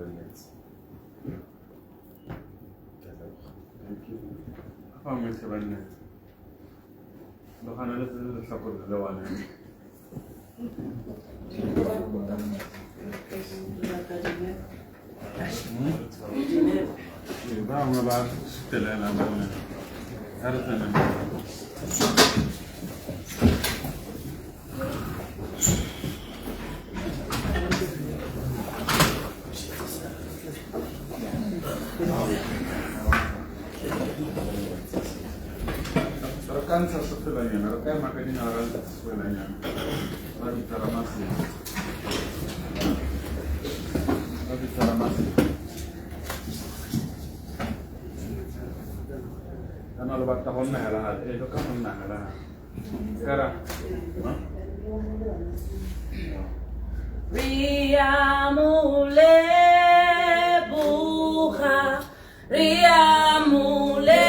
minutes. Thank you. How much 7 minutes? Look, I know this is the support of the one. I'm about still in rekan sesuatu rekan makanya orang sesuatu lagi cara masih karena lebat tahun lah itu kan lah sekarang Riamule buha Riamule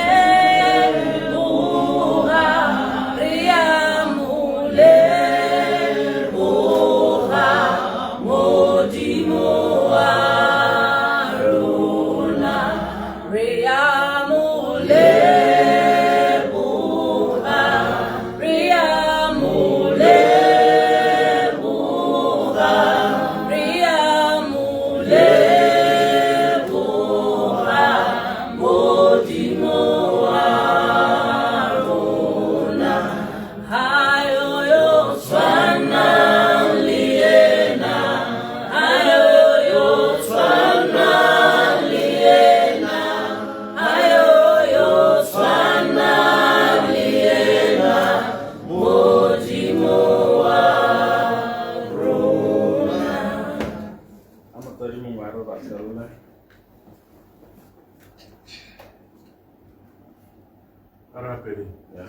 Raperi, ya.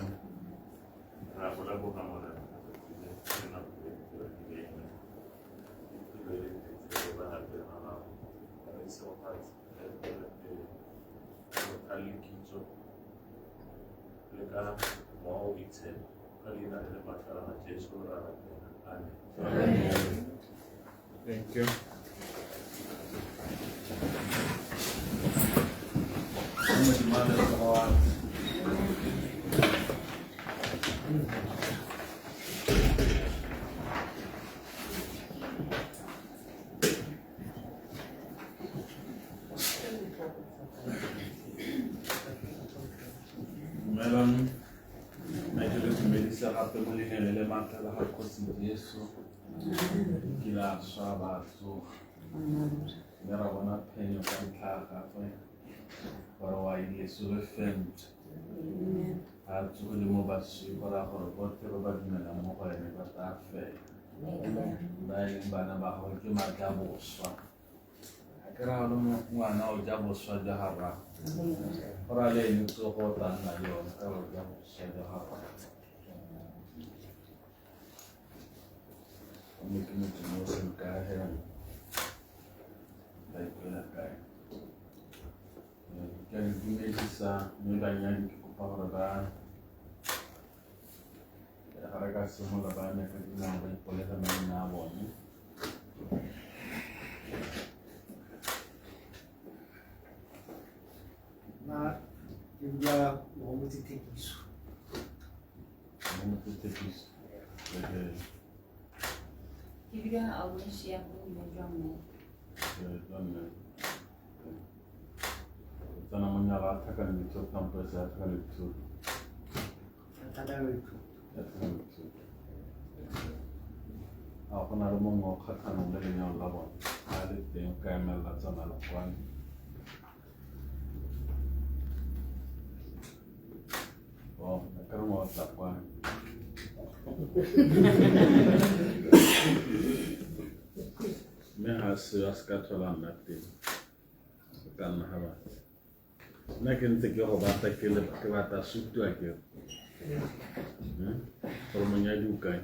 Rapera bukan orang. Thank you. Meron medyo tumilisa ka tumuli na elementa lahat ko si Yesu kila sabato nara wana penyo kantaka para wa Yesu refend atu kuli mo basi para ko bote ba dinala mo ko ne bata fe dahil bana ba ko ki magabo swa kaya mo mwana o jabo swa jahara para le ni to ko tan na yo karo jabo swa jahara mungkin musim kahir baik kai kan dunia sisa mulanya di kupahara harga semua banyak yang boleh teman nawon na juga mau titik isu Kibira awushi ya kumejome sana menyala akan itu sampai saat kali itu tanda itu aku naruh mau katakan dari yang lawan ada yang kamera lah sana lawan oh kalau mau lawan Mehas askatalan nanti kan hawa. Nakin tekyo bata kele kata sutu aja. Kalau menyajukan.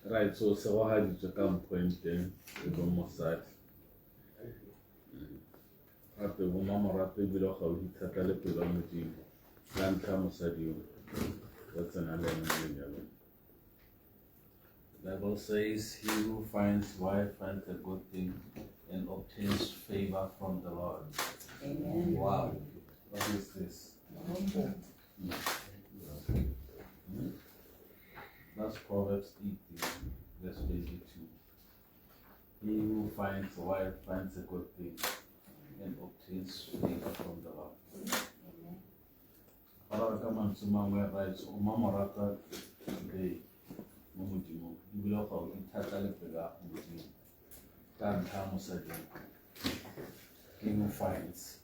Right, so sawaha ju kam pointe ko mosat. Ate mama rate bilo khawli takale pula muti kan kam sadio. What's an alien? Bible says, he who finds wife finds a good thing and obtains favor from the Lord. Amen. Wow. What is this? That's Proverbs 18, verse 22. He who finds a wife finds a good thing and obtains favor from the Lord. Para ka mantsuma mo right o mamorata today mo modimo di bile go ithata le pela go modimo ka ntlha mo sading king of finds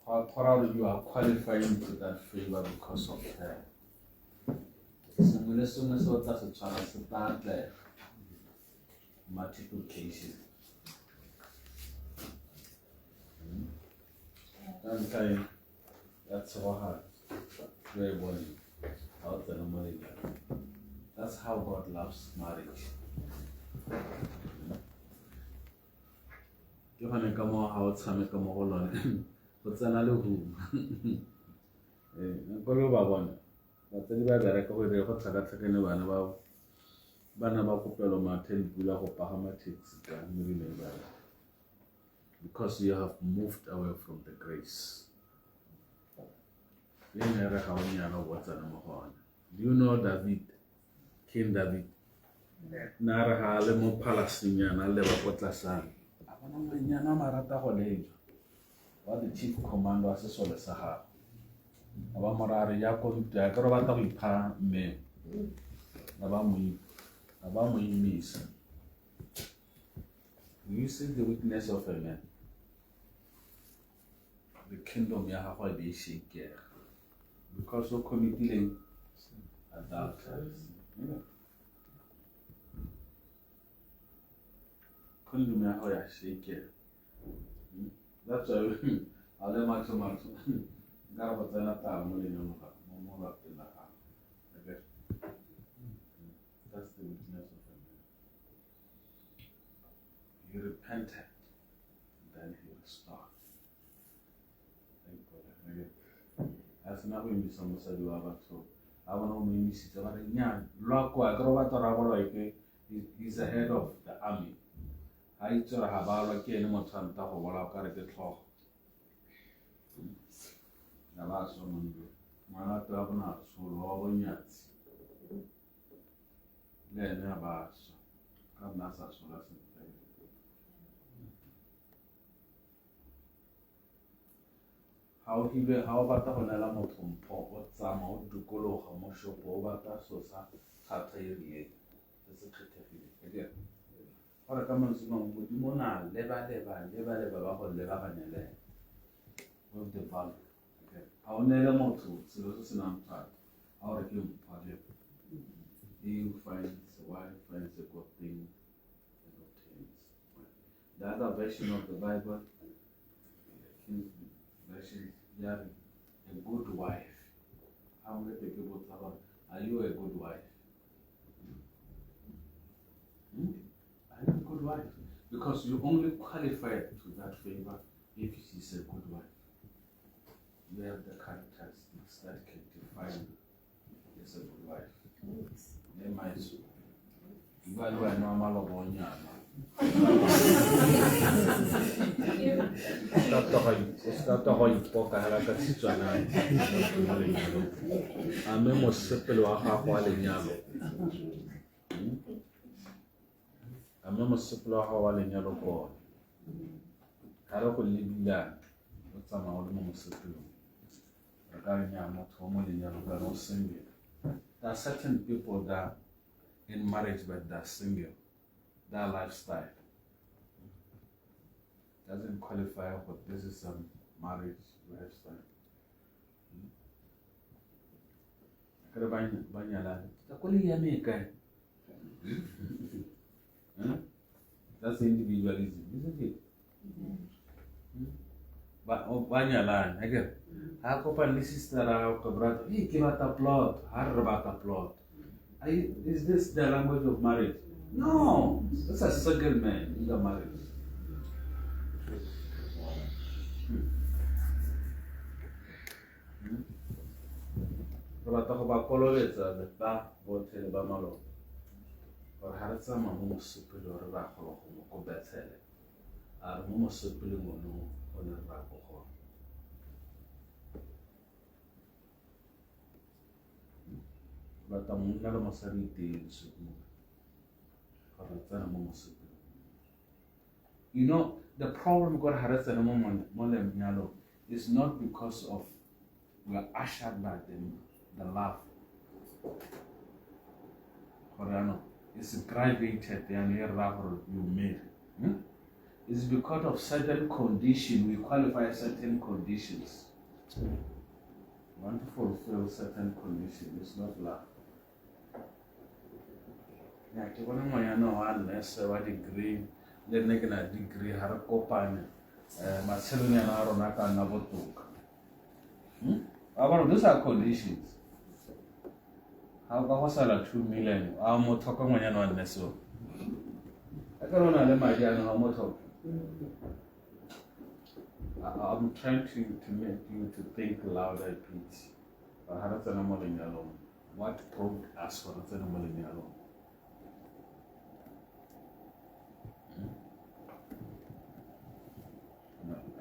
how you are qualifying to that favor because of her sengwe le sengwe se o tla se tshwara se tla tla multiplication. I'm saying that's so hard. Very boring. Out the money. That's how God loves marriage. You want to come out, some come on. What's another room? Go over one. But the other record with the hot second one about Banaba Copelo Martin, Bula of Pahamatics, because you have moved away from the grace. Do you know David, King David? Nara Halemo Palestinian, Levapotasan. What the chief commander was a sort of Sahara. Abamorari Yakob, Jacarabata with Pa me. Abamui miss. Do you see the weakness of a man? The kingdom Yahweh be shaken because of committing adulteries. Kingdom Yahweh shaken. That's why I'll let my tomato. Garbatana Tamulino Momola in the house. I guess that's the weakness of a man. He repented, then he restored. As now we miss some said you have so I want to miss it. He's the head of the army. I told her about like any more time to what I've got to get off. The last one, my not to have not so long yet. Then never come not such a lesson. How about the Honella from Pop, what some out to Golo, how much of Bobata, so Satay, the secretary again. What a common song would Mona, never, with the value. How never more to Silosus and Amtrak, our human project. He who finds a wife finds a good thing and obtains. The other version of the Bible, you have a good wife. How many people talk about, are you a good wife? Are you a good wife? Because you only qualify to that favor if she's a good wife. You have the characteristics that can define you as a good wife. They might so. You are normal of one year. Start to hold poker like a teacher. I memo simple or half while in yellow. I memo simple or while in yellow board. I don't believe that. What's some old memo simple? There are certain people that in marriage but they're single. That lifestyle doesn't qualify for this is a marriage lifestyle. That's individualism, isn't it? But Banyalan, again, how could this sister brother? Hey, give out a plot, hard about a plot. Is this the language of marriage? No, that's a single man in the marriage. rata go ba kololetsa le ba botlhe le ba maloba gore ga re tsamaya mo mosepele o re ra kgolo go mo ko Bethele a re mo mosepeleng ono o ne re ra go gona bata monna le mosadi teng sekolo gore tsena mo mosepeleng. You know, the problem God has in the is not because of we are ushered by the love. It's graduated and you made. It's because of certain conditions. We qualify certain conditions. We want to fulfill certain conditions. It's not love. Yeah, I want to know unless what degree. Then they can degree har kopanya matshelo a rona ka nna botoka those are conditions ha o ka go sala 2 million a mo thoka ngwanyana wa nne so a ka rona le madi a no mo thoka. I'm trying to make you to think louder, please. What proved us for the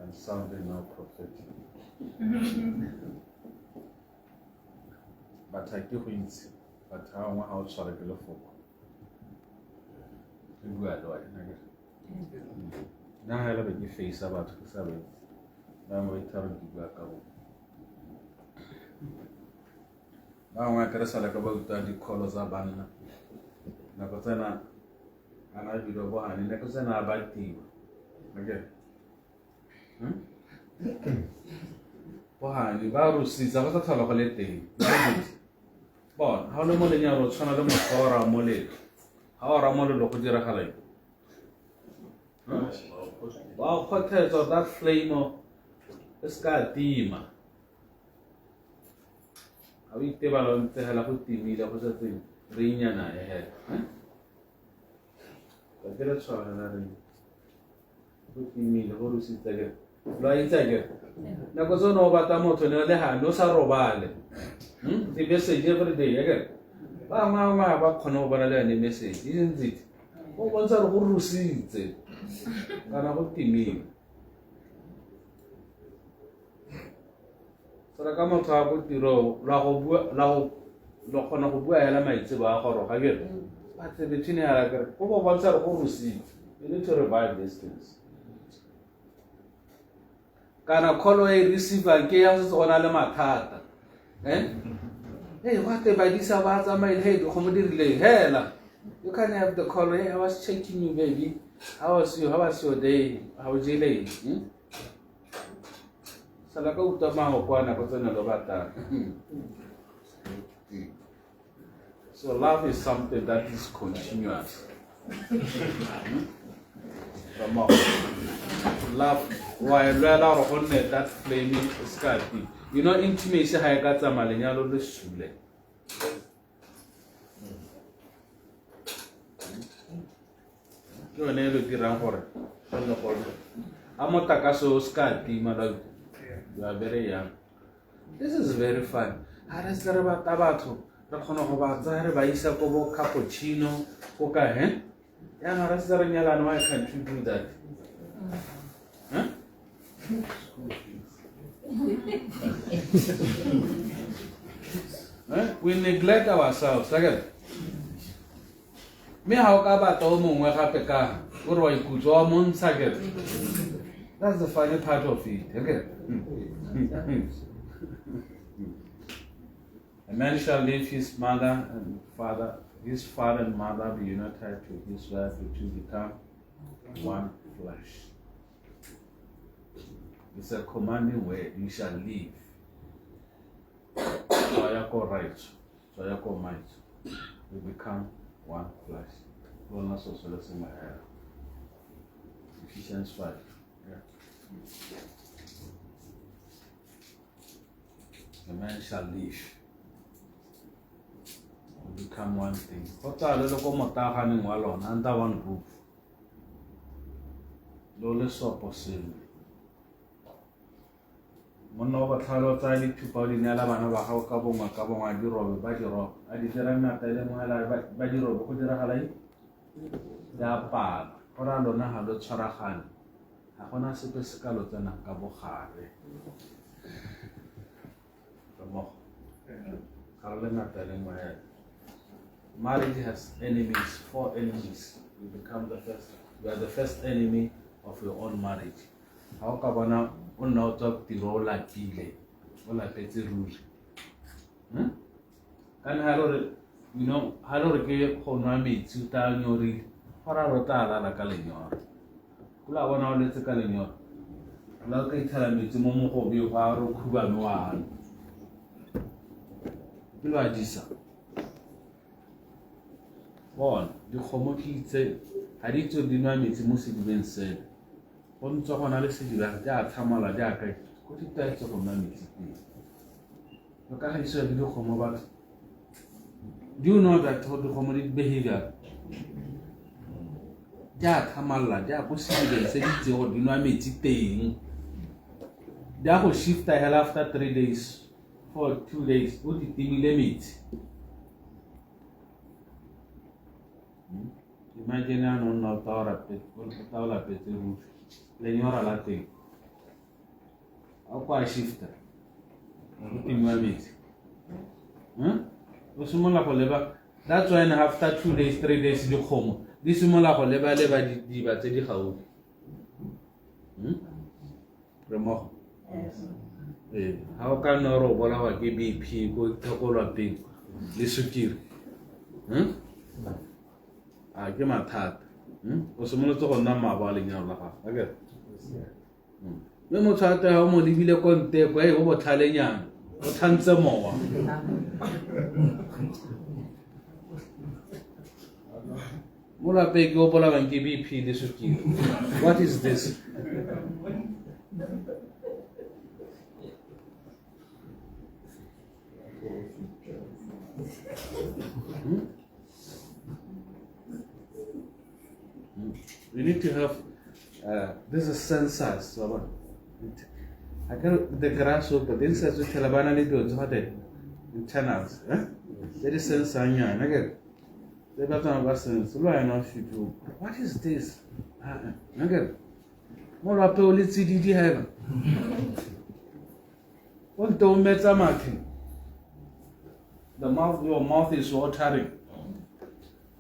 and sounding now prophetic. But I do it. But I want how to get a folk. You are doing now. I have a face about 7. Now I'm telling you back out. Now I can say about the colors of banana. Nakotana, and I do the one, and Nakosana about tea. Again. Wah, ni baru sih, siapa tahu kalau kalian teh. Bon, how le mole nyaro, sana le mole mole. How mole lo kujira kalian. Wow, hotels of that flame, this guy Dima. How we tell about the helaputi me, that was a thing. Rinya na ahead. But there is one another. Puti me, the whole city again. Flying tiger. Na cosa no batamoto ne leha no sa robale. The message every day again. Mama ba khono ba le ne message isn't it? O bontsha re go rusitse. Kana go timile. Sara ka motho a go tiro la go bua lo khona go bua ela maitse ba go ga ke. But the tshine ya ka go bontsha re go rusitse. You need to revive these things. Kana kholo e receiver ke ya se ona le mathata hey what the badisa ba tsamaile hey go mo dirile hela you can have the call. Hey, I was checking you baby, how was your day, how was your day sala ka utama go kwana go tsena lo bata. So love is something that is continuous. Love while that flaming sky. You know, intimacy ha ka tsamaya lenyalo le sule. Yo ne lo dirang gore le go a motaka so skati mala. You are very young. This is very fun. Ara se re ba tabatho re khona go ba tsaya re ba isa go bo cappuccino go ka ya no ra se re nyalana why can't you do that? Huh? We neglect ourselves again. Me how ka ba to mongwe gape ka gore wa ikutwa mo ntsha. That's the funny part of it. Okay. A man shall leave his mother and father, his father and mother be united to his wife, the two become one flesh. It's a commanding word. You shall leave. So you go right. So you go might. We become one flesh. Well, not so let's see my hair. Ephesians 5. Yeah. The man shall leave. We become one thing. Kota le loko motaga neng wa lona under one roof. Lo le so possible. monna o ba tlhalotsa dithupa o di neela bana ba gago ka bongwe a dirobe ba di roba a di dira ngata e le moela ba dirobe go diragala eng di apala go ra lona ga lo tshwaragane ga gona sepe se ka lo tsenang ka bogare mmogo ga re le ngata e le moela. Marriage has enemies, 4 enemies. You are the first enemy of your own marriage. How can you not talk to roll like Pile or like Petty Rouge? And hello, gave Honami 2,000 yori, Pararota la Calignon. Kula one out let the Calignon. Lucky tell me to Momo Hobby of our Cuba Noir. You are Gisa. One, the Homoki said, I did to deny me to Musi Ben said. One talk on Alice, Tamala Jack, what it takes of a mammy. Look at his video home about. Do you know that what the homonic behavior? Jack Hamala, Jack was saying, said it's your dynamic thing. Jack will shift the hell after 3 days, for 2 days, what did the limit? Imagine a non autorapet, la peteru, legnora la thing. How quite shifter? Looking my mate. Usumala for labor. That's why after 2 days, 3 days, you home. This Sumala for labor, the battery how. Remo. How can no robola give BP go to all of thing? Listen, ke mathata o semolo tso go nna maba lenyalo la gago okay mme motho a tla mo lebile konte kwa e go botlhalenyana o thantse mowa mo lape ke o bola bang ke BP le sukiri. What is this? We need to have this is sensors. So I got the grasshopper. This is what Talabana need to do. Internals. There is sensor. Again, the button was so I know if you do. What is this? Again, more up to let's see did you have? What don't matter, Martin? Your mouth is watering.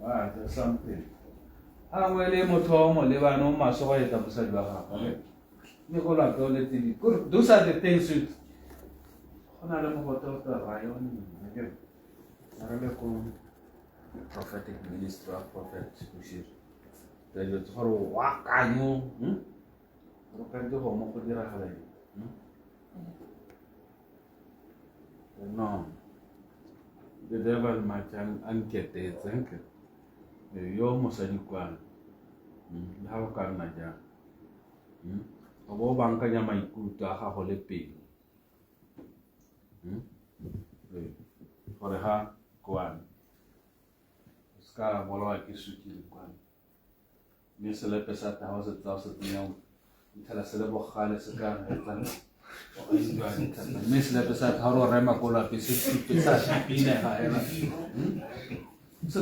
Ah, there's something. I'm really motor, Levano, Masoy, Tabusa. Nicola told it. Those are the things with Honorable Hotel Ryan again. Prophetic minister of prophet, which is the Toro Wakano. Look at the home of the Rahale. No, the devil might unget it, thank you. You almost said you can. How can I do? A war banker, you might go to a holy pig. For the heart, go on. Scar, Molo, I kiss you. Miss Lepes at the house at 1,000. Tell us a little higher cigar. Miss Lepes at Haro Remacola, Pisa, Pina, so,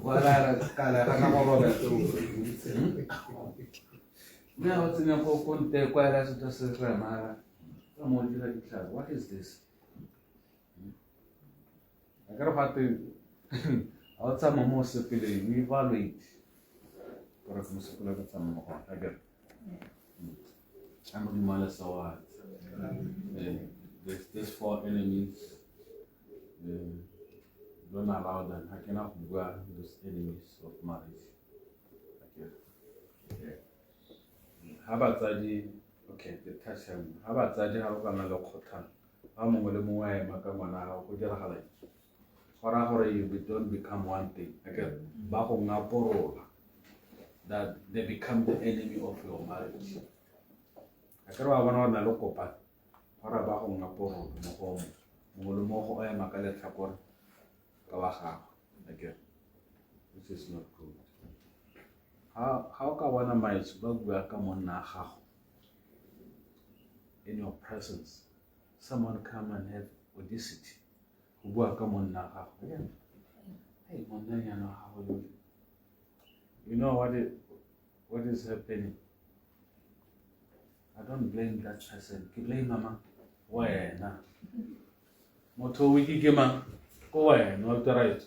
what I now it's in a book, take quite as just a grammar. What is this? I got to outside my most appealing, we evaluate. For a muscular some more. I get. I'm the malice or there's 4 enemies. Don't allow them. I cannot go those enemies of marriage. Okay. How about Zaji? Okay, the touch him. How about Zaji? How can I look hot? I'm going to move away. Makamana, who did a holiday. Horror, you don't become one thing. Okay. Bahonga Poro. That they become the enemy of your marriage. I can't have a local part. Horror Bahonga Poro, no home. Mulumoho, I am a calet support. Again, this is not good. How can one of my welcome on now in your presence? someone come and have audacity go bua ka monna wa gago. Hey, monnanyana wa gago yo. You know what is happening? I don't blame that person. Ke blame mama. Wena. Motho o ke mang? Ko wena, wa right.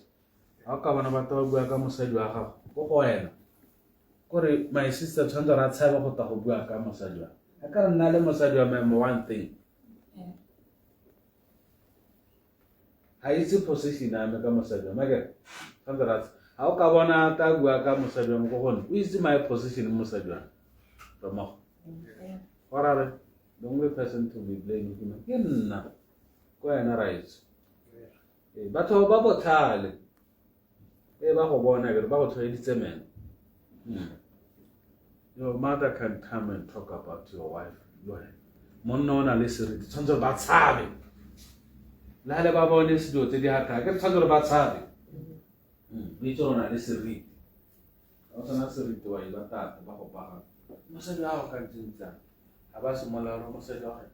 Ha ka bona batho ba bua ka mosadi wa gago, go wena. Kore my sister tshwantse ra tshaba go ta go bua ka mosadi wa. A ka nna le mosadi wa me one thing. Ha itse position ya me ka mosadi wa. Make tshwantse ra ha o ka bona ta bua ka mosadi wa mo go gone. O itse my position mo mosadi wa. Romo. Warare, the only person to be blamed is me. Nna. Ko ena right. Batho ba botlhale. Ba go bona ke ba go tshwaeditse mena. Your mother can come and talk about your wife. Monna ona le seriti tshwanetse ba tshabe. La le ba bone se dilo tse di hata ke tshwanetse ba tshabe. Itse ona le seriti. O tsana seriti wa ila tata ba go paga. Mosadi wa go ka ntsa. Aba se molao mosadi wa go.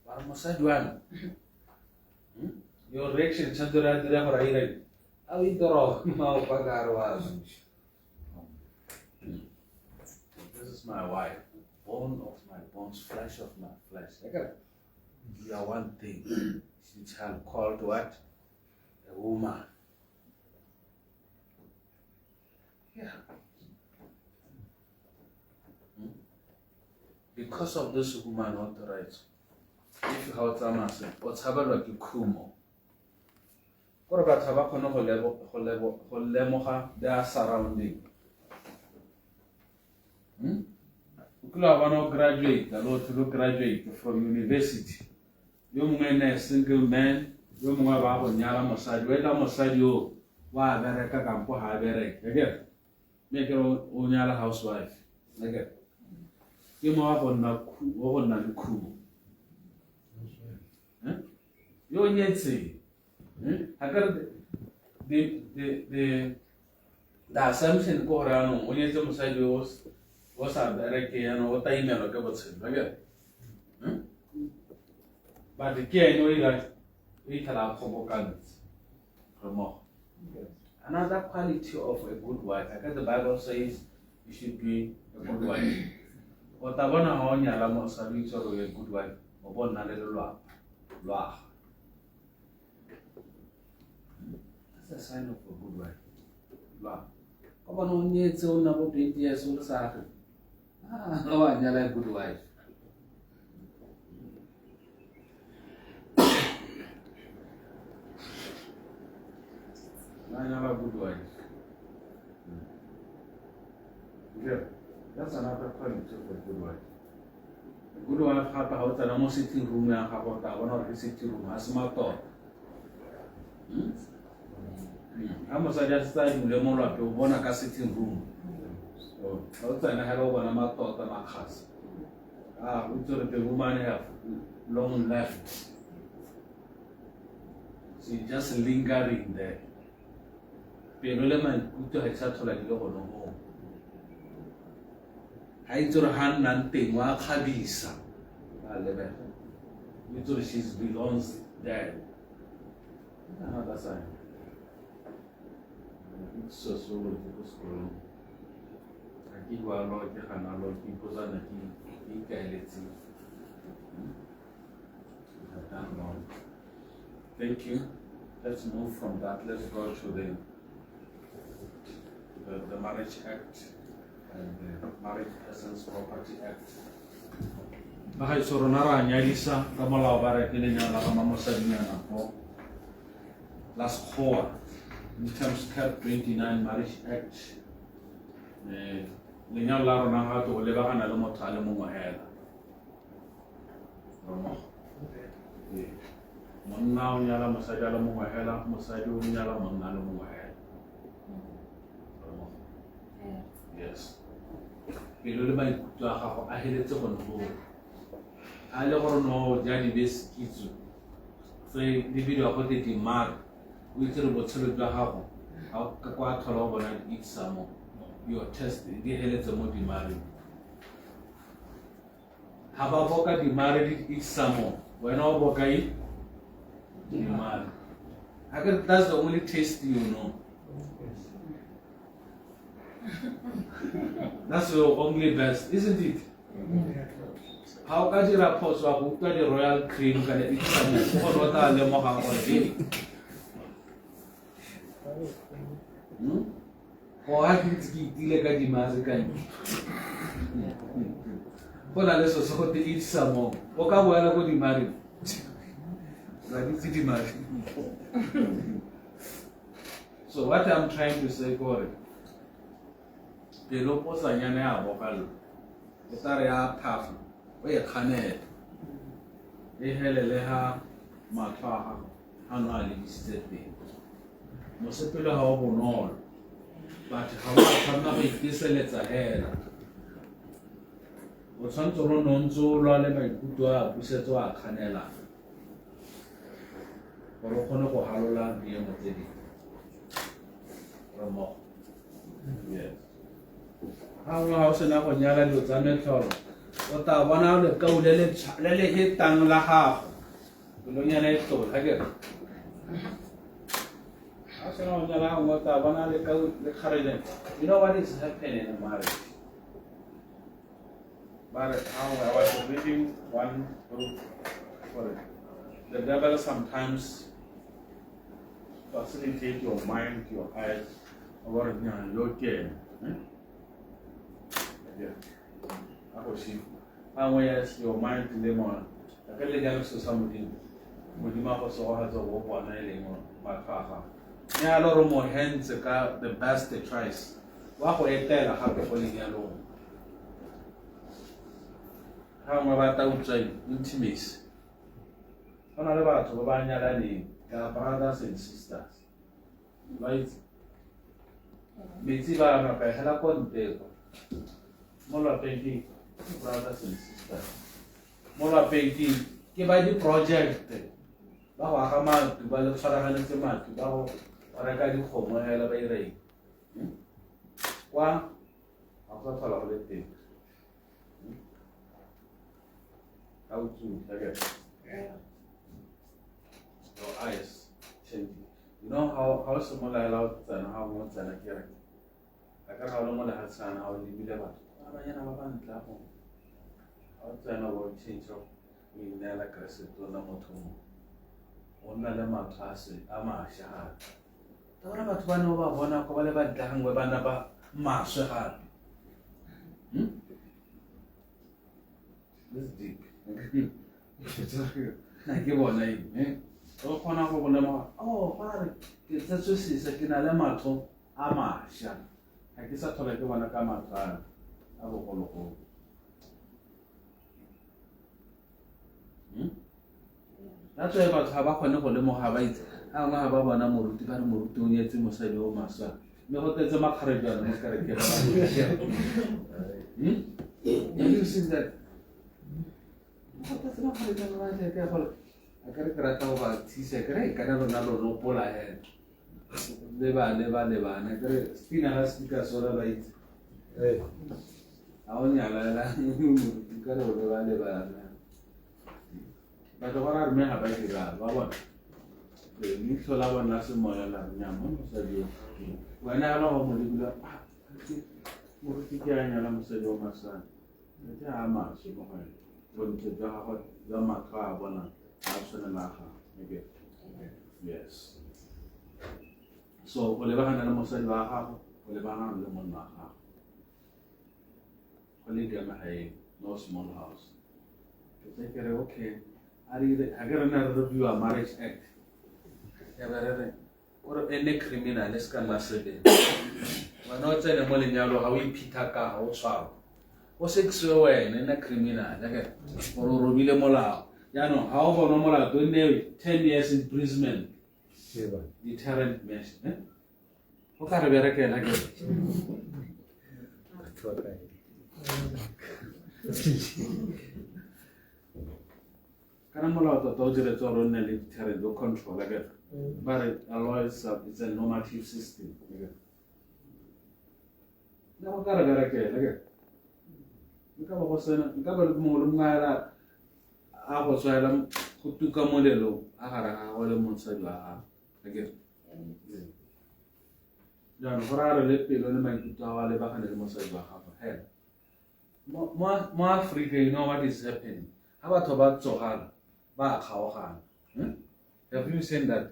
Ba mosadi wa. Your reaction tshwanetse ra dira gore a ire. A o itoro ma o pagare wa. This is my wife, bone of my bones, flesh of my flesh. You are one thing. She shall called what? A woman. Yeah. Because of this woman, not the right. If you have a what's happened like you kumo. What about tobacco no level, they are surrounding. Ukula wano graduate, a lot to graduate from university. You mungene a single man, you mungaba nyala mosadi, weda mosadi yo, wa bereka kampo ha berek. Again, make your own nyala housewife. Again, you mungaba na kumo. You nyetse. I got the assumption go around when you say mosadi was a direct and what I email about it. But the key I know that we can have homogeneous. Another quality of a good wife, I guess the Bible says you should be a good wife. What I want to own your lamos are each other a good wife, or one little law. That's a sign of a good wife. Law. Come on, it's only about 20 years old. Oh, I never a good wife. I never a good wife. Yeah, that's another quality of a good wife. A good wife has a house and a sitting room and have a sitting room as my thought. I must just start the more of one sitting room. Outside I had over my thought and my house. We thought the woman have long left. She just lingering there. Pero man kuto hay sa tsola dilo go no. Hay tsoro han nan teng wa khabisa. Ba lebe. We thought she belongs there. Another sign. It's so scroll. Aki wa lo ke kana lo ki poza na ki kaeletse. Thank you. Let's move from that. Let's go to the Marriage Act and the Marriage Persons Property Act. Bahai soronara nyalisa kama la bare kile nyala kama mosadinya na po. Last four. In terms cap 29 Marriage Act. Le nyala rona ha to le ba kana le motho a le mongwe hela. Romo. Monna o nyala mosadi a le mongwe hela, mosadi o nyala monna le mongwe hela. Yes. Pelo le ba ikutwa gago a heletse go no. A le gore no ja di bes kitso. Tse di video go te dimar. O itse re botshelo jwa gago. A ka kwa thola go bona exam. Your test di heletse mo dimari. Ha ba boka dimari exam. When all bokai, man. That's the only taste you know. That's your only best, isn't it? How can you rapport so the royal cream can eat some water and lemoha or or I can eat the Mazican. What are so to eat some more? What can we go to marry? So what I'm trying to say, Corey, the lopos are yana vocal. The Taria Taf, where Cane, they held a leha, Mataha, Hanali Stepping. Mosepilla however no, but how can not make this a letter ahead? O santo non so lale mai kutua puseto a Canela. Orokono ko halola dia motedi. Romo. Yes. How se na ko nyala do tsane tlholo. O ta bona le ka le he tang la ha. Lo nyala e to ha ke. Asa no nyala o ta bona le ka le kharele. You know what is happening in marriage? But how I was reading one book for it. The devil sometimes facilitate your mind, your eyes, or your game. Yeah. I was see. How yes, your mind to them on. I can let to something. With the mouth also has a walk on my car. Yeah, a lot more hands the best they tries. What will I tell a happy falling alone? How am I outside intimacy? On about to brothers and sisters. Right? Mitsiba na pehela konte. Mola painting brothers and sisters. Mola painting ke ba di project. Ba wa ga ma tu ba le tshwaragane tse ma tu ba go reka di khomo hela ba irei. Kwa a go tsala go le teng. How to again? Your eyes changing. You know how someone allowed and how much and a character. I can't how long I had son, how you will ever. I am a man clap on. Outside our change of we never crescent to Namotum. One lemma class, Ama Shahad. Don't about one over one of whatever dang with another Marshahad. This is deep. Like you want name, oh, father, it's a sushi, second alamato, ama, shan. I guess I told you one to come out. I will follow. That's why about Habaka no more have it. I don't have a number to get more to yet to say, oh, master. No, there's a macarajan. You see that? That's not careful. I can't crack over tea secret. I can't no polar head. Never. And I can't spin a speaker so that I only never. But what are men about it? The mutual love and last moya Yaman said you. When I know Modibular, Modikian said, oh, my son. Yama, she went. When the Java, Yamaka, Bona, Absalamaha, again. Yes. So, Olivahan and Mosalaha, Olivahan and Lemonaha. Polygamma, no small house. To take care, okay. I got another review of Marriage Act. Or any criminal, let's come last day. We're not saying a Molignalo, how we pitaka, how swallow. What's it so in a criminal? Or Robile Mola. Yano, however, no more than 10 years imprisonment. Deterrent measure. What kind of a record again? Canamola, the Dodger or only deterrent or control again. But it allows it's a normative system. Now, got a record again. Because more Mara, I was go tuka molelo a gare ga go le mosadi wa gago akere jaanong gore a re le pelo le maikutlo a wa lebagane le mosadi wa gago hela mo Africa you know what is happening ha batho ba tsogala ba kgaogana have you seen that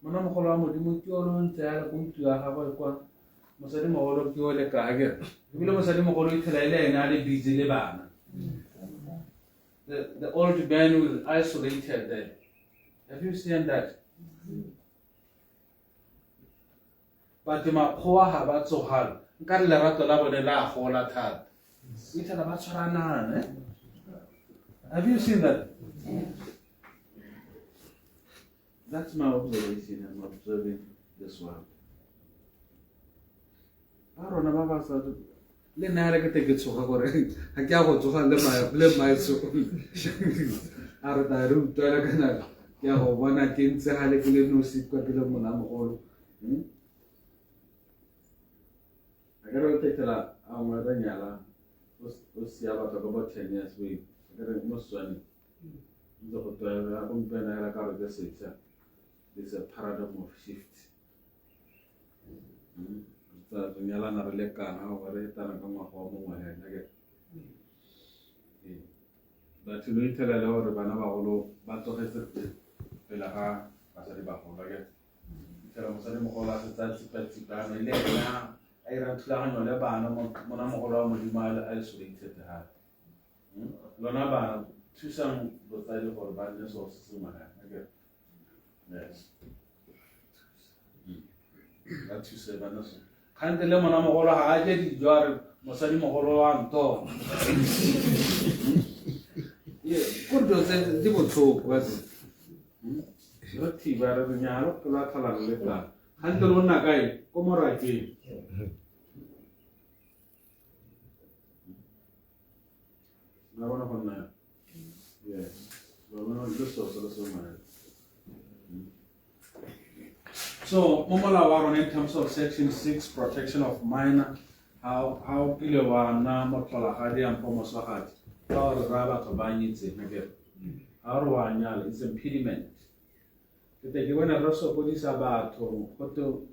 mona mogolo wa modimo ke o lo ntse ya go ntwa ga ba kwa mosadi mogolo ke o le ka akere ebile mosadi mogolo ithela ile ena le busy le bana the old man was isolated there. Have you seen that? But makgowa ha ba tsogala nka le lerato la bone la gola thata ithela ba tshwaranana Have you seen that? That's my observation. I'm observing this one. I don't know about that. Le nna re ke te ke tsoga gore ha ke a go tsoga le maitso a re ta re utlwela kana ke a go bona ke ntse ga le ke le nosi kwa ke le mona mogolo a ka re o tetela a ngwe re nyala o sia batho ka bo 10 years we a ka re mo Setswana ntse go tlwaela go mpena ya ka re ke setša there's a paradigm of shift re nyalana re lekana go re etana ka ngwaga wa mongwe hena ke batho lo ithela le gore bana bagolo ba tsogetse pele ga basadi bagolo ke ithela mosadi mogolo a setsa tsipatsipana ile ena a ira thulaganyo le bana mona mogolo wa modimo a isolated ha lona bana thusang botsadi gore ba nne so se semana ke yes ba thuse bana so Kante le mona mogolo ga a je dijo a re mosadi mogolo wa nto ko dio tse di botlhoko ba tse yo thiba re nyalo ke la tlhala le tla kante lo nna kae ko morakeng na bona go nna yes lo bona lo so mana So, in terms of Section 6, protection of minor, how pilewana motolagadi and pomoswagadi, how raba kabanyitse nagere, how wanyala, it's impediment. Ke when a roso podisa batho, koto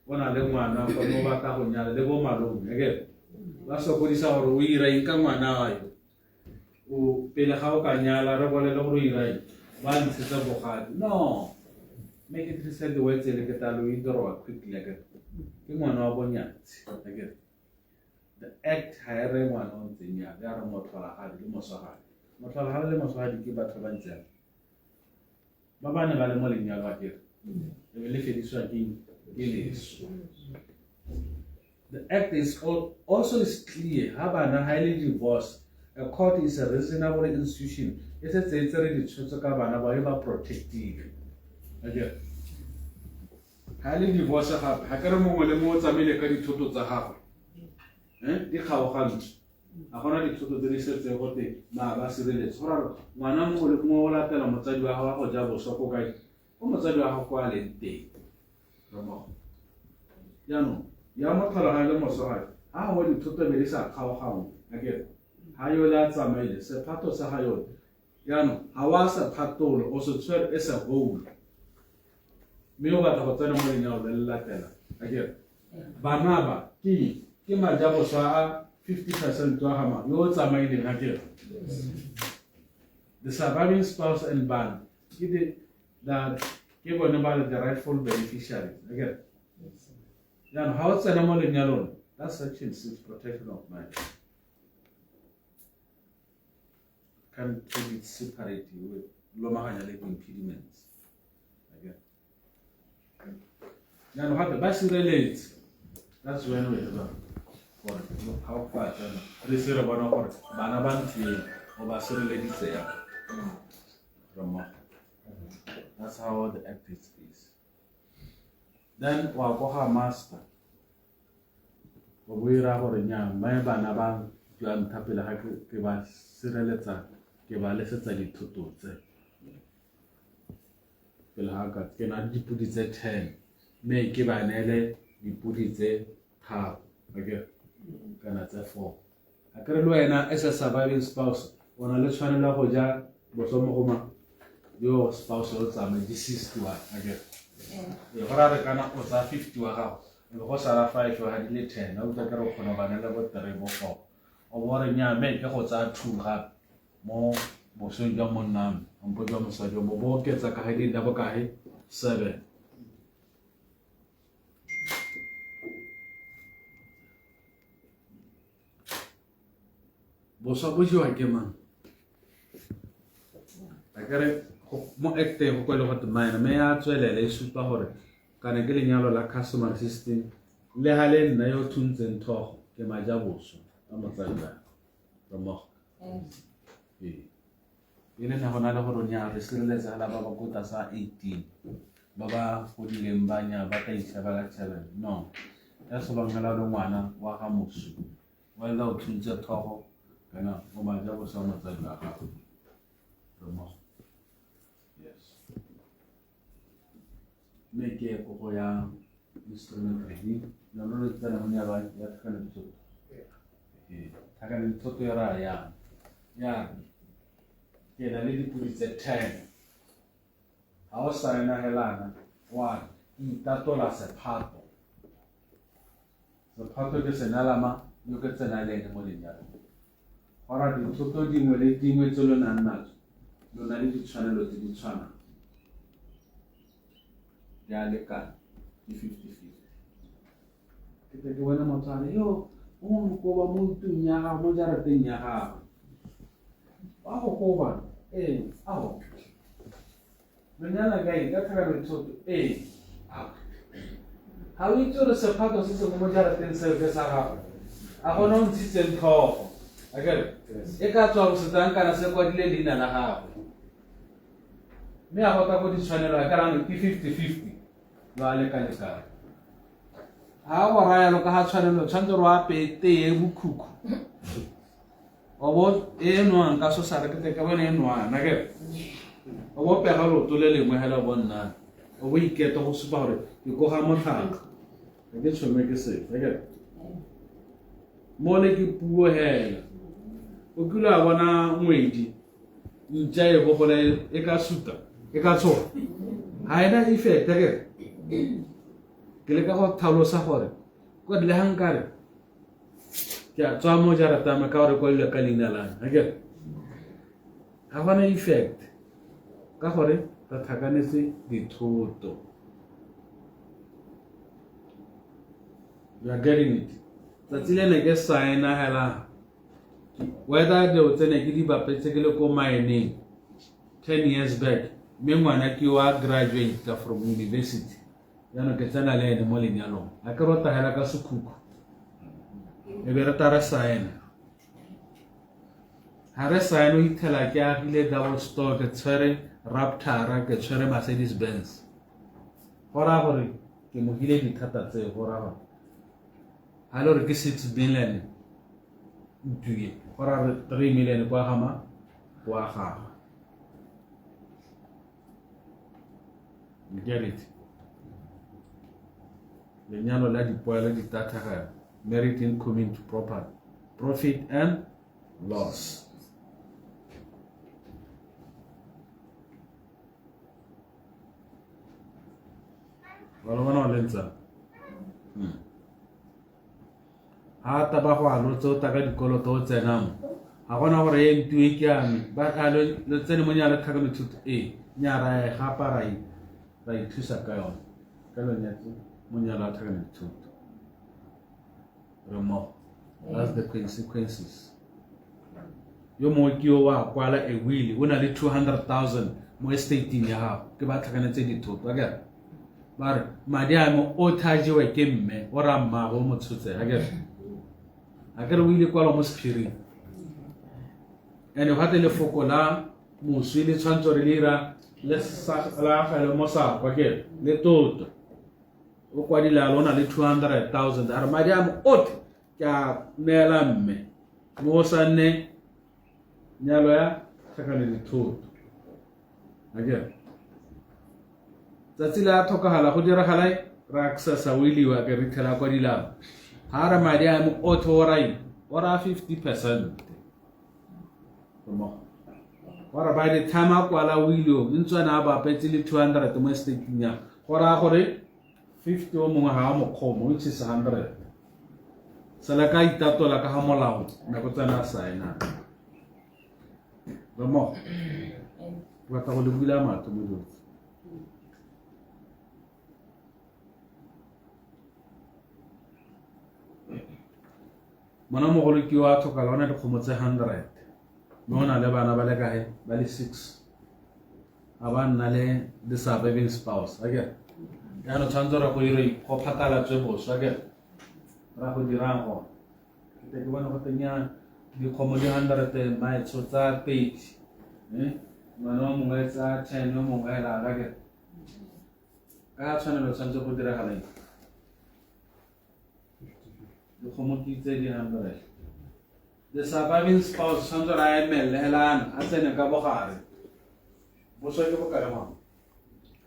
wana le ngwana go no batla go nyala le bo malome nagere. Ba so podisa gore o ira eng ka ngwana wa yo. O pele ga o ka nyala re bole le gore o ira ba ntsetsa bogadi. No. Make it reset the words like a talo quickly again. The act higher one on the year, there are more hard, Mossahad. Mossahad Mossahad give a travancer. Babana Valamolin Yava here. They will live in this. The act is also is clear. Havana highly divorced. A court is a reasonable institution. It's a ready to Cabana, whatever protective. Again, highly divorced. Hakaramo le mo tsamile ka dithoto tsa gago. Di kgaogantse. A gona dithoto tse di setse go te na ba sireletse. Gore ngwana mo le mo latela motsadi wa gago go ja bosoko kae. O motsadi wa gago a le teng. Ramo. Yano, ya mo tlhola ga le mosogadi. Ha go dithoto be di sa kgaogangwe. Again, ha yo la tsamaile sephato sa ga yone. Yano, ha wa sa phatolo o se tswere e sa whole. Me o batla go tsena mo lenyalo le latela again banaba ke majabo sa 50% wa hama yo tsamaile again the surviving spouse and bond that ke bone ba the rightful beneficiaries again then how tsena mo lenyalo that's section 6 protection of mind can be separated with lomaganya le impediments again. Now, what the best relates, that's when we have how far this is about Banabanti or Basile from that's how the act is. Then, Wakoha master. We are for young, my Banaban, Juan Tapila Kiva Sireleta, Kiva Lesser to Pilhaka cannot put it at 10. May give an ele, we put it there, half, again, cannot say 4. I can't do as a surviving spouse, when I let Chanela Hoja, Bosomoma, yo spouse o tsame di 61 again e gora re kana go tsa 50 wa gago le go sala 5 wa di le 10 a utla ka re khona bana le bo 3 bo 4 o bore nya me ke go tsa 2 ga mo bo so jwa monna mpo jwa mosadi mo bo ke tsa ka ga di double ka 7 bo so bo jwa ke man akere mo acte go kwele go tmana me ya tswelele e supa gore kana ke lenyalo la customer system le hale nna yo thuntseng thogo ke majaboso a motsalla re mo ile na gona le gore nya re sireletsa la ba ba kota sa 18 ba ba go dileng banya ba ka isa ba la 7 no ya so bangela le ngwana wa ga mosu wa la o thuntse thogo kana o majaboso a motsalla ga re mo me ke go ya instrument ready no no le tsana mo ya ba ya kana tso taka le tsoto ya ke na le dipudi tse 10 ha o sa na helana wa itatola sephato ke senalama yo ke tsena le mo lenyalo gora di tsoto dingwe le dingwe tse lo nang natso lo na le ditshwanelo tse di tshwana ya le ka 50-50 ke bona motsana yo o go ba mo tunya ga mo jarateng ya ga wa go ba ao menyana gae ka tsaka re tsoto ha o itse re sephato se se mo jarateng se ke sa ga a gona o ntshitseng tlhogo akere e ka tswa go setang kana se kwa dile leina la gago me a gota go di tshwanelo ka rang ke 50-50 ba le ka lekala ha go raya lo ka ha tshwanelo tshwanetse ro apete e bukhukhu o bo e no nka so sa re ke ka bona e no ana ke o bo pega lo tole lengwe hela bonna o bo iketo go supa gore ke go ga motlhaka ke tshome ke se ke mo le ke puo hela o kula bona ngwedi ntja e go gole e ka suta e ka tsho ha ena effect ke le ka go tlhalosa gore go le hankare ke a tswa mo jarata ma ka gore go le ka lena la akere ha gona effect ka gore ta thakanetse dithoto you are getting it tsatsile ne ke signa hela whether the otsene ke di bapetse ke le ko mining 10 years back me ngwana ke wa graduate from university yana ke tsena le ene mo lenyalong a ke rota hela ka sekhuku e be re tara sign ha re sign o ithela ke a ile double stock ke tsere Raptor ke tsere Mercedes Benz gora gore ke mo hile dithata tse gora ba ha lo re ke 6 billion ntuye gora re 3 million kwa gama kwa gaga you get it lenyalo la dipoelo di tataga merit in coming to proper profit and loss wala wana lenza ha taba go alo tso ta ka dikolo to tsenam ha gona gore e ntwe ke ami ba ka le tsene mo nyala ka me thuto nyara e ga parai ba ithusa ka yona ka lo nyatsi mo nyala ka me thuto remo that's the consequences yo mo ki o wa kwala e will o na le 200,000 mo estate ya ha ke ba tlhakanetse dithoto aga bare madi a mo o thajiwe ke mme o ra mma go mo tshotse agere o ile kwala mo spirit ene ga le fokola mo swile tshwantsho re lira le sa la ga le mo sa kwa ke le toto o kwa di la lona le 200,000 ar madi a mo ot ka nela mme mo sa ne nyalo ya tlhakane le toto agere tsatsila thoka hala go dira galai ra accessa wiliwa ke re thela kwa dilao hara madi a mo auto ora 50% mo Or by the time I kwala wilo, into an aba petili 200 domestic nya. Gore 50 o mongwe ha mo khomo, which is 100. Sa la ka itatola ka ha molao na go tsena saena. Vamos. Wa ta go le bula matlo mo dilo. Mona mo go le ke wa thoka lona di khomo tse 100. Mona le bana ba le kae ba le 6. Aba nna le the surviving spouse. Again. Ya no tshwantsora go ire go phatala tse boswa again. Ra go dirang go. Ke bona go tenya di khomo di 100 mai tsa 30. Mano mongwe tsa 10 mo mongwe la again. Ka tshwanelo tshwantse go dira gale. Di khomo ki tse di 100. The surviving spouse tshwantsora emel helan a tsene ka bogare. Boswa ke bokare mo.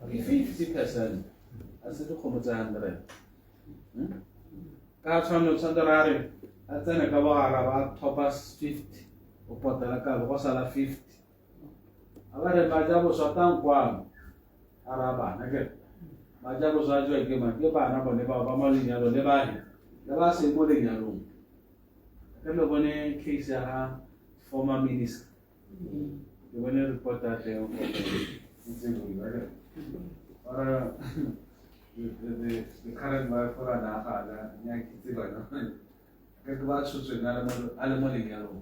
50%. Ase di khomo tsa 100. Ka tshwanelo tshwantsora re a tsene ka bogare ba topas 50. O potela ka go sala 50. Agare ba ja boswa tang kwa araba na ke. Ba ja boswa jo ke ma ke bana bone ba mo lenyalo le ba he. Le ba se mo lenyalo. Ke lo bone case ya former minister. Ke bone report that they or the current wife for an aha nya kitse ba no. Ke ba tshotse na le mo lenyalo.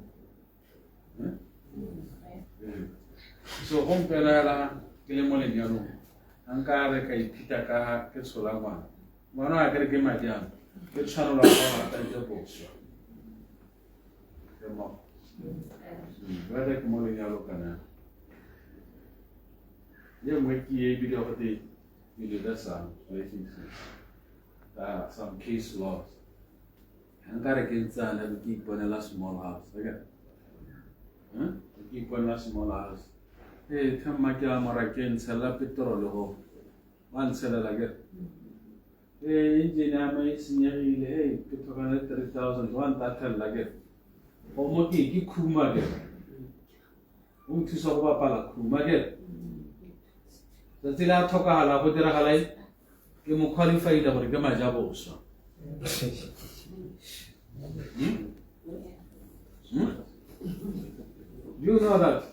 So home pela ke le mo lenyalo. Anka re ka ipita ka ke tshola ngwana. Ngwana a ke madiang. Ke tshwaro la go ta ke boswa. Mo. Vede che mo lenyalo kana. Ye mweki ye video ko te video dasa relationship. Some case laws. Ankare ke tsana ke iponela small house. Okay. Ke iponela small house. Thama ke amara ke ntsela petrol ho. Wan sela la ge. Engineer mai sinyegile ke tokana 3000 wan ta tel la ge. O mo ke khuma ge. O thusa go bapala khuma ge. Tsela thoka hala go dira galai ke mo qualified gore ke maja boswa. You know that?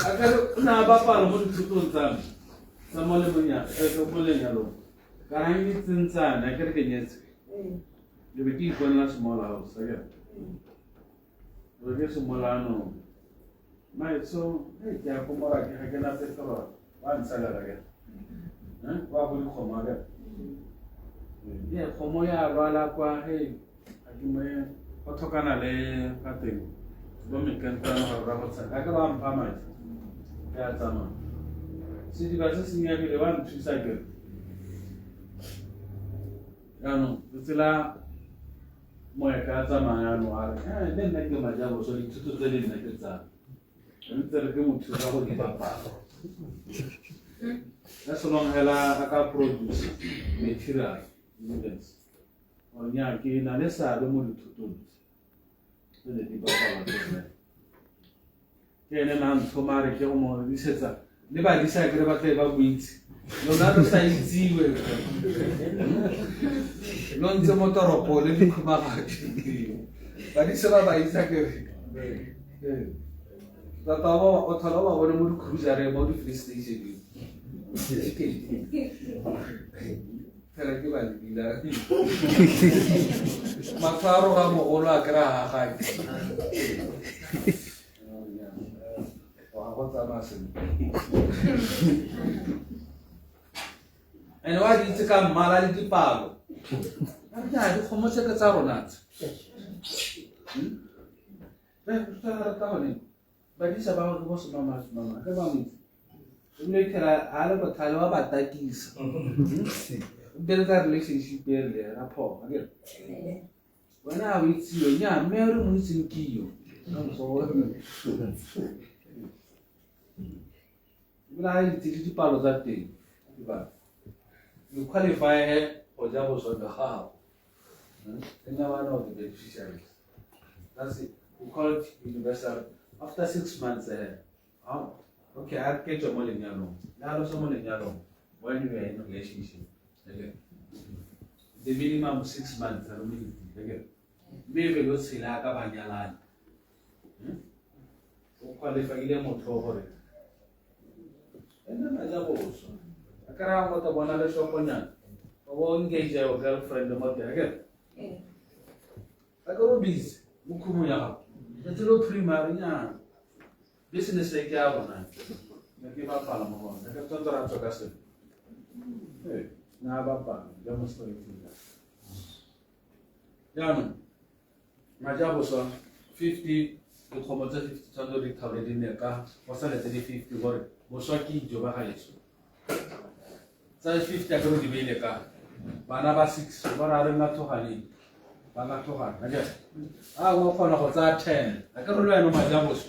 Agar na bapala mo ditutong tsa me. Sa mo le monya, ke mo le nyalo. Karang di tsentsa na ke ke nyetse. Le beti go nna small house aga. Lo ke small ano. Mai so, ya ko mora ke na petrol. Wan sala aga. Wa go go maga. Ye khomo ya bala kwa akime go thokana le ka teng. Bo me kanta no ra go tsaka ka ba mpa mai. Ya tsama. Si di ba se sinya ke le wan thusa ke. Ano, tsela moya ka tsama ya no ara. Le nna ke majabo so dithuto tse le nna ke tsa. Ntse ke motho ga go di papa. That's long hela aka produce material evidence. Onya ke na le sa mo dithuto. Le di papa la tsena. Ke ne na nthomare ke mo di setsa. Le ba di sa ke ba tle ba buitse. Lona lo sa itsiwe. Lo ntse mo toropo le di khumagadi. Ba di se ba isa ke. Tatawa o thala ba bona mo di cruiser mo di free station. Tela ke ba di la. Matlaro ga mo ola kra ga ga. Wa go tsama se. And why did you come mala di palo? Ya di khomo se ka tsa rona. Ba di sa ba go se mama ka ba mo. Le kera ala ba thalwa ba takisa. Build that relationship there rapport again. When I will see you, yeah, Mary Munsin Kiyo. I'm so I did you part of that thing. You qualify for Javos on the how. And now I know the beneficiaries. That's it. We call it universal. After 6 months, okay, I'll get your money in your room. Now, someone in your room when you are in a relationship. Okay. The minimum 6 months. Okay. Maybe you'll see like a banyalan. Qualify them or trouble. And then I also. I can't have what I want to shop on you. I won't engage your girlfriend about the again. I go busy. Mukumuya. It's a little pre-marriage. Business like Yavana. I give up Palamo. I have to answer Gaston. Hey, now Papa, you must know it. My job was 50 to come 50 recovered in the car. Was a 50 word. Was working Juba High. So 50 I go to the car. Banaba 6, what are not to honey? Banatoha, again. I walk on a Hozar 10. I can't rely on my Jabos.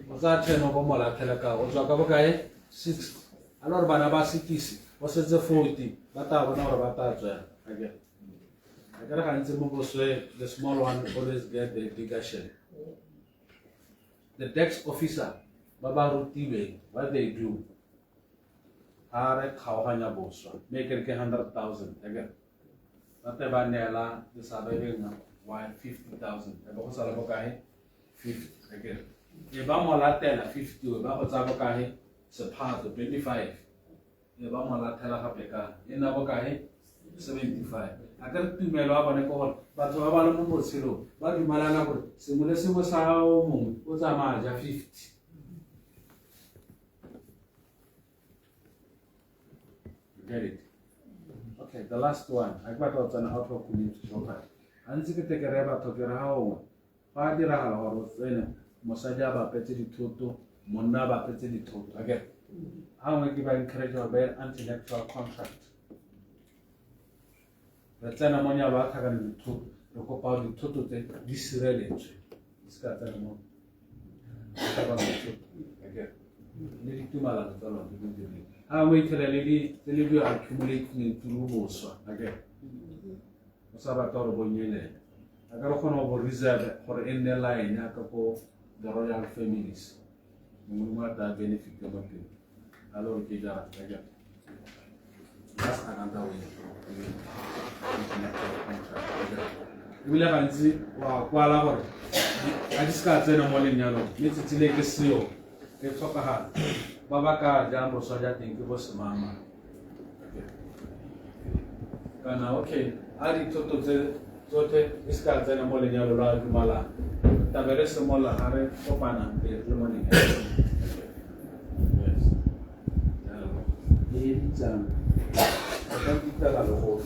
Hozar 10 over Mola Teleka, or Zagabagai 6. A lot of Banaba 60. Was it the 40? But I will not about that again. I got a handsome say the small one always get the bigger share. The tax officer, Baba Rutibe, what they do. Are Kawanya Bosa, make it 100,000 again. Whatever Nella, the Sabine, why 50,000. The Bosalabokai, 50 again. The Bamala Tella 50, about Zabokai, it's a part of 25. The Bamala Tella Hapeka, in Abokai, 75. I got 2 Melaba on a call, but to Avalamo Zero, but in Malana, Simulation was our moon, was a margin 50. Get it? Okay, the last one. I got out an out of community shopper. And you can take a reba to your home. Padira or then Mosajaba Petit Toto, Monaba Petit Toto. Again, how will give encourage your bear intellectual contract? The Tanamonia Batagan to the Copa di Toto this relic. It's got a more. Again, need to Malan. I wait till a lady, the lady accumulating into Rubosa again. Sabator Bonile. I got a con over reserve for in the line, Yakapo, the royal families. We want that benefit of it. Hello, Kija, again. That's another way. We will have see while I just got no more in yellow. It's a lake seal. It's a hard. Babaka Jambo Soja think it was Mama. Okay. I did Tote, this car then a Molina Mala. Taveresa Mola, Hare, Opana, the morning. Yes. I don't tell her the whole.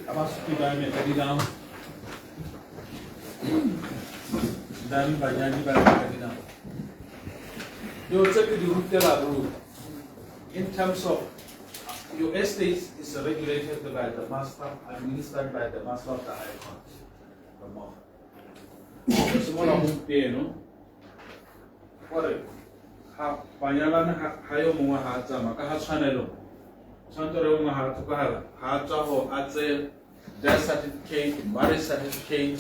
I must keep it down. Dami banyak di now. You check the route in terms of your estate is regulated by the master, administered by the master of the High Court. The smaller home pay, no? What? Banyalan hayo mga hata makahachanelo. Santoro mga hatukahala. Hata ho atse death certificate, marriage certificate.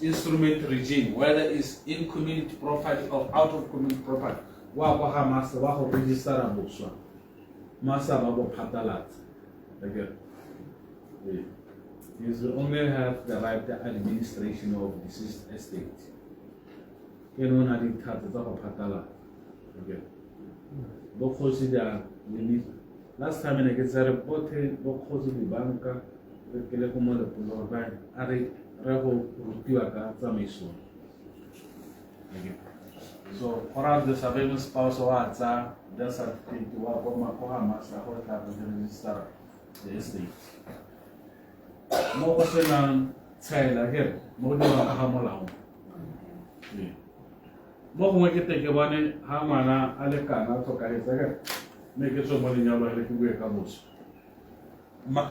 Instrument regime, whether it's in community property or out of community property. Waha master, waha register a bookshop. Master Babo Patalat. Again, you only have the right to administration of deceased estate. You don't have the cut of Patalat. Again, Bokosi, we need. Last time I get a bote, Bokosi, the banker, the Telecomo, the Pulver, Ari. So, for the surviving spouse or answer, that's a thing to work on Master or have the minister the estate. More than child again, more than a hamola. More when you take a one, Hamana, Alekana, Toka, make it so money in your life to wake up.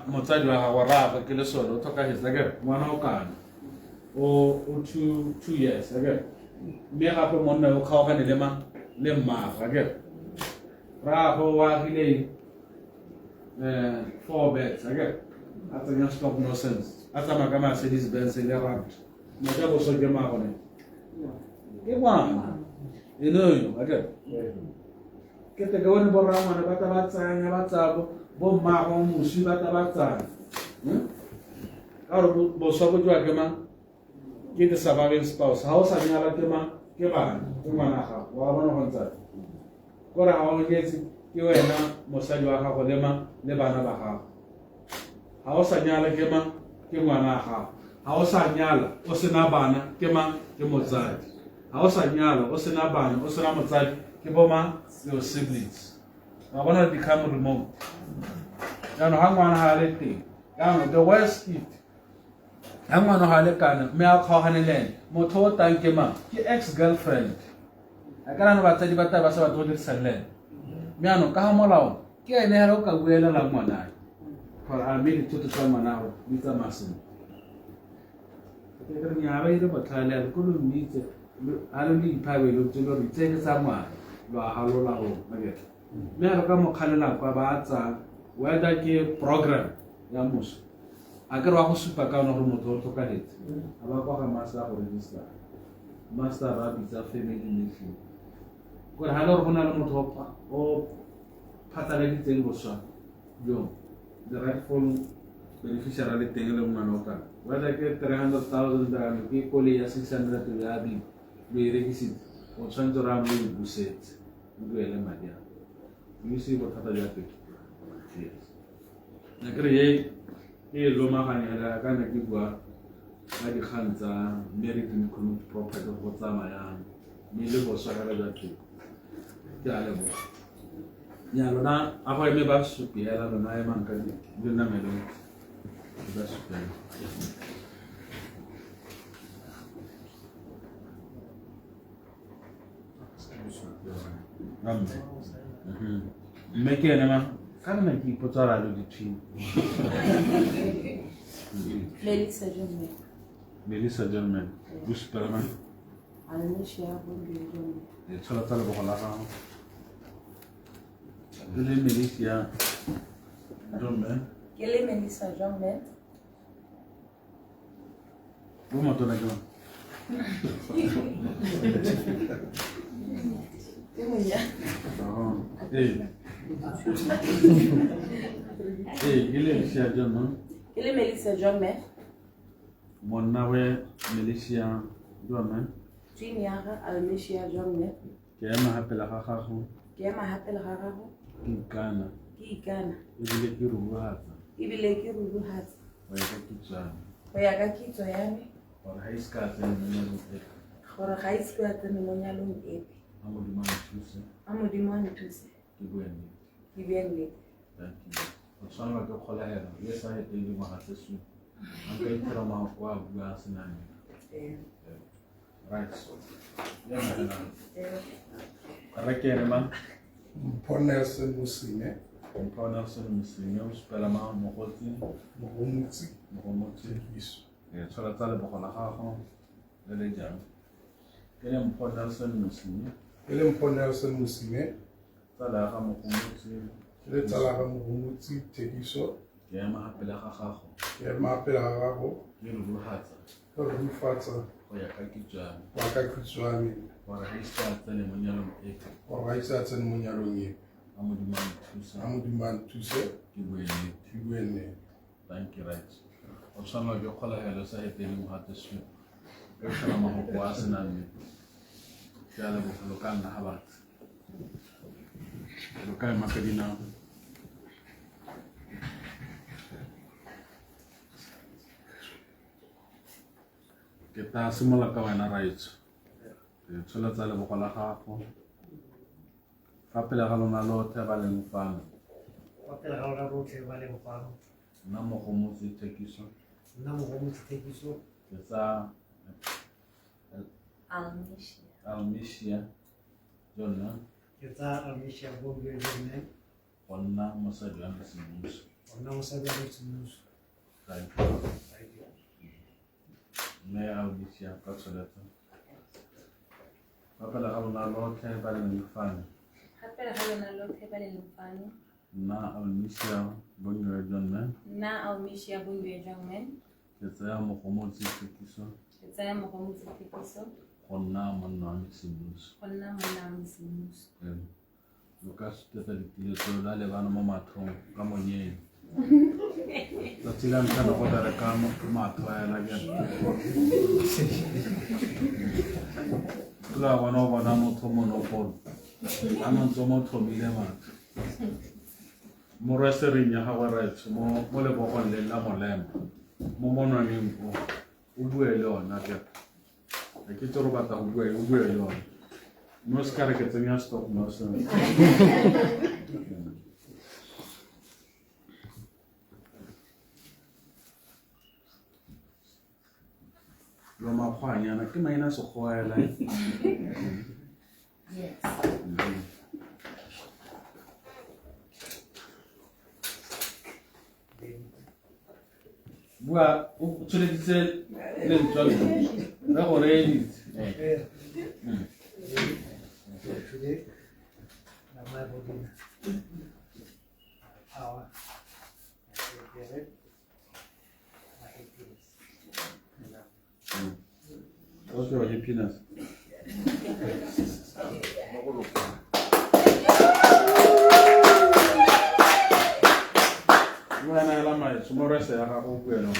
Motajwa Hawara, Kiloso, Toka his again, 1 hour. Or 2 years again. Me happen one no call any lemma again. Raho Wahile 4 beds again. a tsenya stop no sense a tsamaya ka Mercedes Benz le rata motho bo so ke magone ke ngwana eno a ke te gone bo ramana ba ta ba tsanya ba tsabo bo mmago mosi ba ta ba tsanya ka re bo so go jwa ke mang ke the surviving spouse ha o sa nyala ke mang ke bana ke ngwana ga wa bona go ntsa go ra ha o nyetse ke wena mosadi wa gago le mang le bana ba gago ha o sa nyala ke mang ke ngwana ga ha o sa nyala o sena bana ke mang ke motsadi ha o sa nyala o sena bana o sena motsadi ke bo mang your siblings ba bona become remote yana ha ngwana ha le teng yana the worst it ha ngwana ha le kana me a kgaoganelene motho o tang ke mang ke ex girlfriend a kana ba tsadi ba ta ba sa ba tlo dirselene me ano ka molao ke ene ha o ka buela la ngwana for a minute to tsa ngwana ho bitsa masimo ke re nya ba ile botlhale ko lo mitse a lo di phabe lo tselo re tsene sa ngwana lo a halola ho magete me a ka mo khalela kwa ba tsa whether ke program ya muso a ke wa go supa ka no go motho o tlhokaletse a ba kwa ga master go register master ba bitsa family meeting go ha lo go na le motho o phatale di teng go swa yo the rightful beneficiary le teng le ngwana o ka whether ke 300,000 rand ke kole ya 600 ya bi be rekisi o tshwanetse ra mo busetse mo ele madi a you see what happened there yes na kre e lo maganyela ka na ke bua ba di khantsa married and community property go tsamaya me le bo swagala ja ke ya le bo ya lona a go eme ba supiela lona e manka di na melo ba supiela me ke ene ma ka nna ke ipotsa lo di tshimo Melissa German bu superman Almesia bonge e tsala tsala bo la ga le Melissa German Quelle est Melissa German? bu mo to na ke Melissa German Quelle est Melissa German? Mon nawe Melissa German Tu n'y as Almesia German. ke ema hapela ga gago Ke ema hape le ga gago ke kana ke ikana e bile ke ruhatsa ebile ke ruruhatsa wa ya ke tsana go ya ka kitso ya me or high school tsene mo mo gore ga ise ka tsene mo nyalong epe a mo di ma thuse a modimo a nthuse ke buene ke bua nnete thank you o tshwanela ke kgolagela le sa e teng mo ga se su a ka itira ma kwa bua senane right so ya na ra ke ene ma Ponelson Musime, Nelson Musinyo spela ma mo gotsi Mohomutsi, mo go motse Isu. e tsala tsala bo gola gago le jang ke le mo Nelson Musinyo Ele Ponelson Musime, tsala ga mo go motse ele Talaga Mohomutsi, Tekiso, ke ema hape le ga gago ke Mapela Gago, ke ruhatsa Rufatsa, go ya ka kitjana Waka Kutswami, gore ga ise a tsene mo nyalong e Oraisa Tsen Munyalongi, a mo di ma thusa Amudiman Tuse, ke buene Tiguene, thank you right o tshwanela ke kgolagelo sa e teng mo hate su ke tsala ma go kwa senane ke a le bofelo ka nna ha batho lo ka ma ka dina ke ta simola ka wena raitso ke tshola tsa le bogola gago fa pele ga lona lo ba leng fano Wa pele ga rona rotlhe ba le bofano. nna mo go motse thekiso Nna Mohomutsi Thekiso, ke tsa Almesia Almesia jona ke tsa Almesia bonge German, go nna mosadi wa semmuso ona mosadi wa motsemmuso. thank you mme Almesia ka tsholetse fa pele ga lona lotlhe ba leng fano gape le ga lona lotlhe ba le lefano nna Almisia Bonyo John Nna Almisia Bongwe Jongmen. ke tsaya mogomotsi thekiso Ke tsaya mogomotsi thekiso. go nna monna wa semmuso. Go nna monna wa semmuso. O ka sutela ditilo tseo la lebana mo matlhong ka monyeng. Tsatsi la ntlha le go bereka matho a ela bjang. Tla bona motho monopolo. A ntse mo thomile matho. Mo rwesering ya gagwe raetsho mo lebogong le la molema. Mo monwaneng o bue le ona ke. Ha ke tlo batla go bue le ona. Mo ska re ke tsenya stop motion. Lo mapanyana ke maina se goela. Yes. Bua o tsholeditse le ntswalo. Re go reeditse. Today, my body, power, my spirit, my happiness. What's your happiness? Buena la mai, sumo rese ya gago bueno.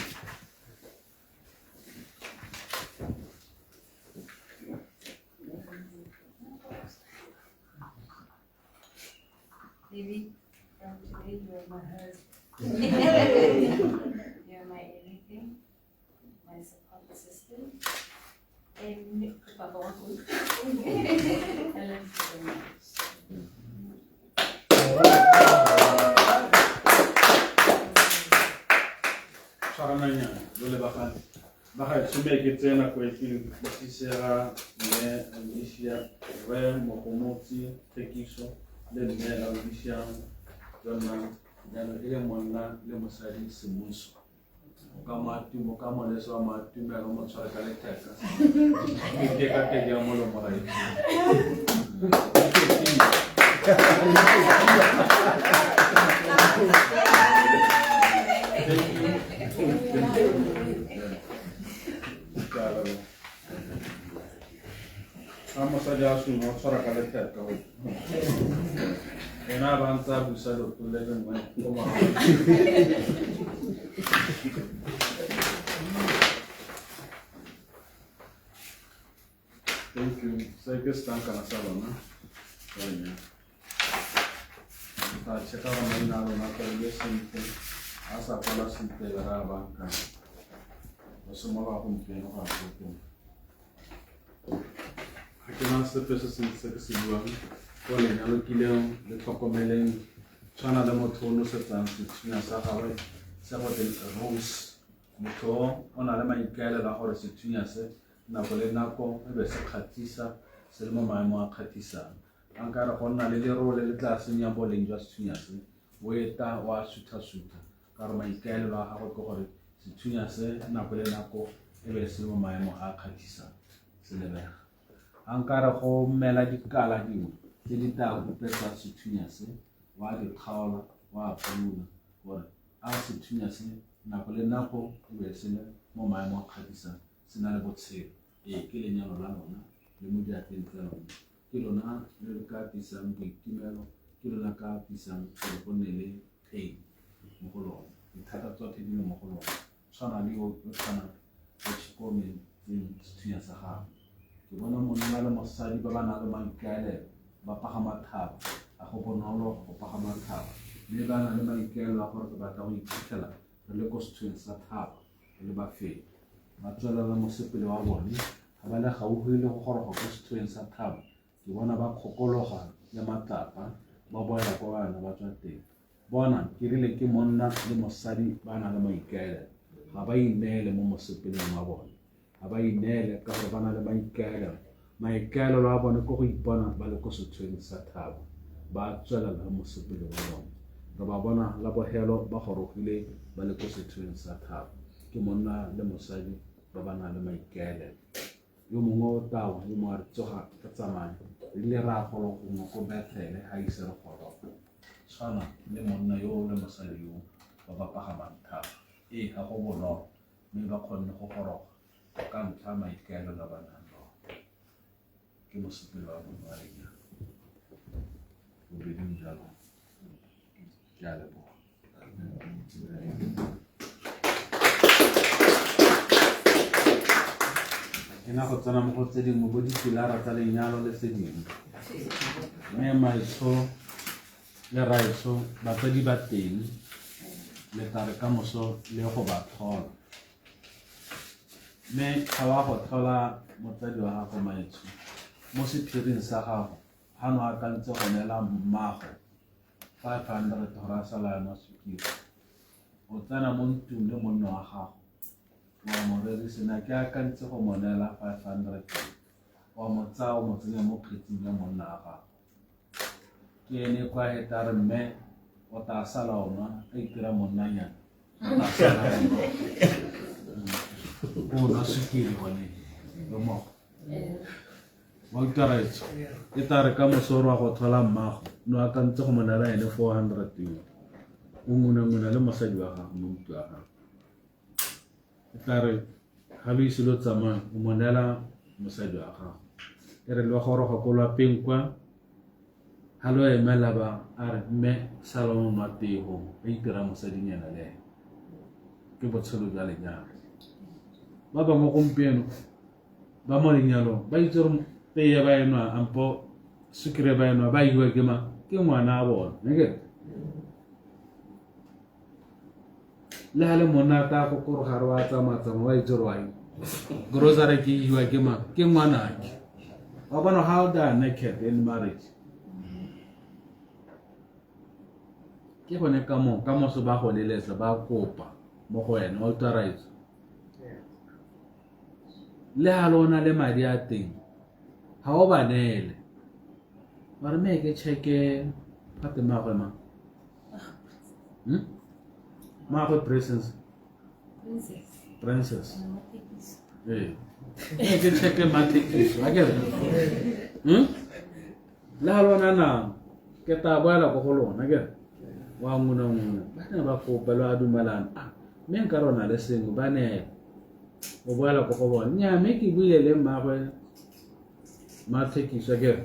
Baby, from today you're my husband. You're my everything, my support system. And Papa wants to. I love you so much. Charananya, dole bakan. Baka sume ke tsena ko eting bosisera ne Almisia re mogomotsi thekiso le ne Almisia John jalo ile monna le mosadi semmuso. Ka mo ka mo le so ma tume go mo tshwara ka le teka. Ke ka ke ya mo lo morai. Vamos allá su no para calentar todo. En avanza buscar tu level como. Thank you. Sé que están cansados, ¿no? Bueno. Está checando mañana una televisión. Asa para siempre la banca. Eso me va a cumplir no va a cumplir. Ke na sepe se se buang go le na lokileng le tlhokomeleng tshwana le motho o no setsang sethunya sa gagwe se go le rose motho o na le maikaelelo a gore sethunya se nako le nako e be se kgatisa se le mo maemo a kgatisang a nkare go nna le lerole le tla senya boleng jwa sethunya se o eta wa sutha ka re maikaelelo a gagwe ke gore sethunya se nako le nako e be se mo maemo a kgatisang se lebega ankara go mela dikala dingwe tse di tla upetsa sethunya se wa di kgaola wa pulula gore a sethunya se nako le nako e be se le mo maemo a kgatisang se na le botshelo ke lenyalo la lona le mo diatleng tsa lona ke lona le ka tisang boitumelo ke lona ka tisang gore go nne le pain mo go lona dithata tsotlhe di le mo go lona tshwana le o tshwana le tlhokometseng sethunya sa gago ke bona monna le mosadi ba ba nang le maikaelelo ba pagama thaba a go bonolo go pagama thaba mme ba na le maikaelelo a gore ke batla go iphitlhela re le ko sethunyeng sa thaba re le bafedi ba tswelela mosepele wa bone ga ba le gaufi le go goroga ko sethunyeng sa thaba ke bona ba kgokologa le matlapa ba boela kwa bana ba tswa teng bona ke rile ke monna le mosadi ba na le maikaelelo ga ba ineele mo mosepeleng wa bone ga ba ineele ka gore ba na le maikaelelo a bone ko go ipona ba le ko sethunyeng sa thaba ba tswelela mosepele wa bone re ba bona la bogelo ba gorogile ba le ko sethunyeng sa thaba ke monna le mosadi ba ba na le maikaelelo yo mongwe o tawa yo mongwe a re tsoga ka tsamaya re ile ra golo gongwe ko Bethele ga ise re goroga tshwana le monna yo le mosadi yo ba ba pagamang thata. Ga go bonolo mme ba kgonne go goroga ka ntlha ya maikaelelo a ba nang le one. Ke mosepele wa bone wa lenyalo. Bobeding jalo ke a leboga. Ke na go tsena mo go tse dingwe bo dipilara tsa lenyalo le tse dingwe. Mme maitsho le raitsho batsadi ba teng le tla re ka moso le go ba tlhola. Mme ga wa go tlhola motsadi wa gago maitsho mo sephiring sa gago ga no a kantse go neela mmago 500 gore a sala yana sukiri. O tsena mo ntlong le monna wa gago wa mo rerisena ke a kantse go mo neela 500 wa mo tsaya o mo tsenya mo kgetsing ya monna wa gago. Ke ene kwa heta re mme o ta sala ona a itira monnanyana o ta sala ona o na sukiri gone le mogo wa itaretso e tla re ka mosoro wa go thola mmago no a kantse go mo neela ene 400 yo o nguna le mosadi wa gago mo mtu wa gago. E tla re ga lo ise lo tsamaya o mo neela mosadi wa gago e re le wa goroga ko lapeng kwa ga lo emela ba a re mme sala mo matego a itira mosadinyana le ene ke botshelo jwa lenyalo. Ba bangwe gompieno ba mo lenyalong ba itse gore teye ba enwa ampo sukiri ba enwa ba iwa ke ngwana a bona neke le ha le monna ta go gore ga re wa tsamaya wa itse gore wa grocery ke iwa ke ngwana ke wa bona how they are naked in marriage. Ke bone ka mo se ba go leletsa ba kopa mo go ena authorize le ha lona le madi a teng ha o ba nele ba re me ke cheke Fatima go ma go princess ke cheke matikis wa ke le ha lona na ke ta boela go lona ke wa nguna bana ba go pelwa dumalana me nka rona le sengwe ba ne o boela go bona nya me ke buile le mmagwe ma thekiso ke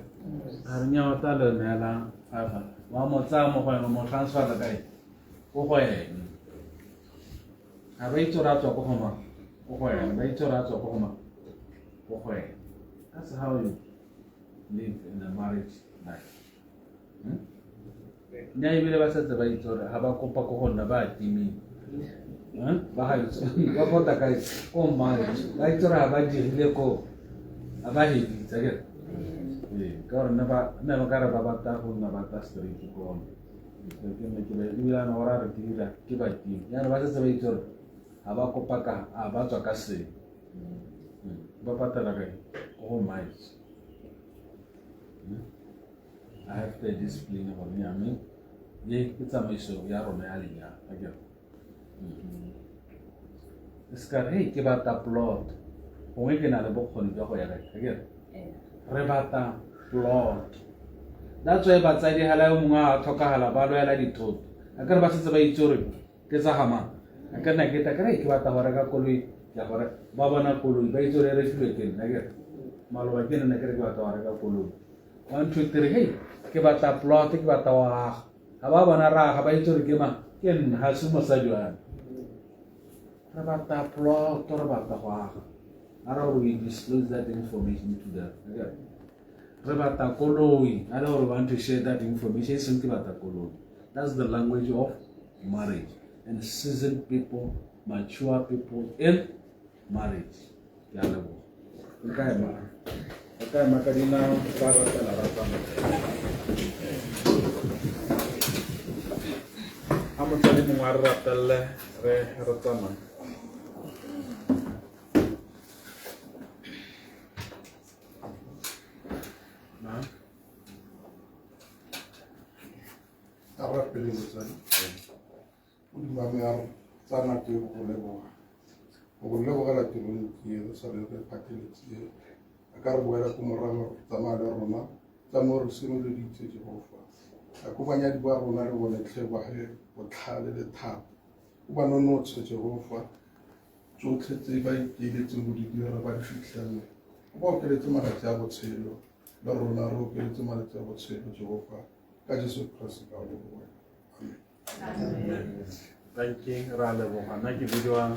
a re nya o tla le nela wa mo tsa mo go mo transfer la kae go go ene a ba itsora tswa go goma go go ene ba itsora tswa go goma go go ene. That's how you live in a marriage life. Nya ibile ba setse ba itsora ha ba kopa go gonna ba timing ba ha itse ba bota kae ko marriage ba itsora ba dirile ko aba hebitsa ke ka re na ba ka re ba bata go nna ba ta straight ko ke me ke ibile na ora re dira ke ba tim ya ba setse ba itsora ha ba kopa ka a ba tswa ka se ba patala kae go marriage. I have to discipline about me. I mean, it's a mission. We are on the aliyah again. This guy, hey, give out that plot. When we can have a book on the again. Rebata plot. That's why but I had a munga toka halabalo like told. I got a basis of a jury. Kesahama. I can get a great about the Horaga Kuli, Babana Kulu, Bajo reflecting again. Malo again and a great about the Horaga Kulu. 1, 2, 3, hey. Kibata plot, kibata wa. Hababa na ra, habai chori kima. Ken hasuma sajuan. Rabata plot, rabata wa. How we disclose that information to them? Rabata koloi. I don't want to share that information. Kibata koloi. That's the language of marriage. And seasoned people, mature people in marriage. Yalabo. Okay, ma. Okay, Macarena, para la rata. Amo tadi mengarap tele rataman. Nah, Arab pele bosan. Udi mami ar sana tu ko lebo. Ko lebo kala tu ni sa le patile ti. Akar buera como rama tamada roma tamor sino de dice Jehova a kopanyadi ba rona le bone tlhe ba he botlhale le thata o ba nonotshe Jehova tsotlhe tse ba ikeiletseng go di dira ba di fitlhelele o ba okeletse malatsi a botshelo le rona re okeletse malatsi a botshelo Jehova ka Jesu Kriste ka leboga. Amen. Thank you, Rale Bohana. Ke bidiwa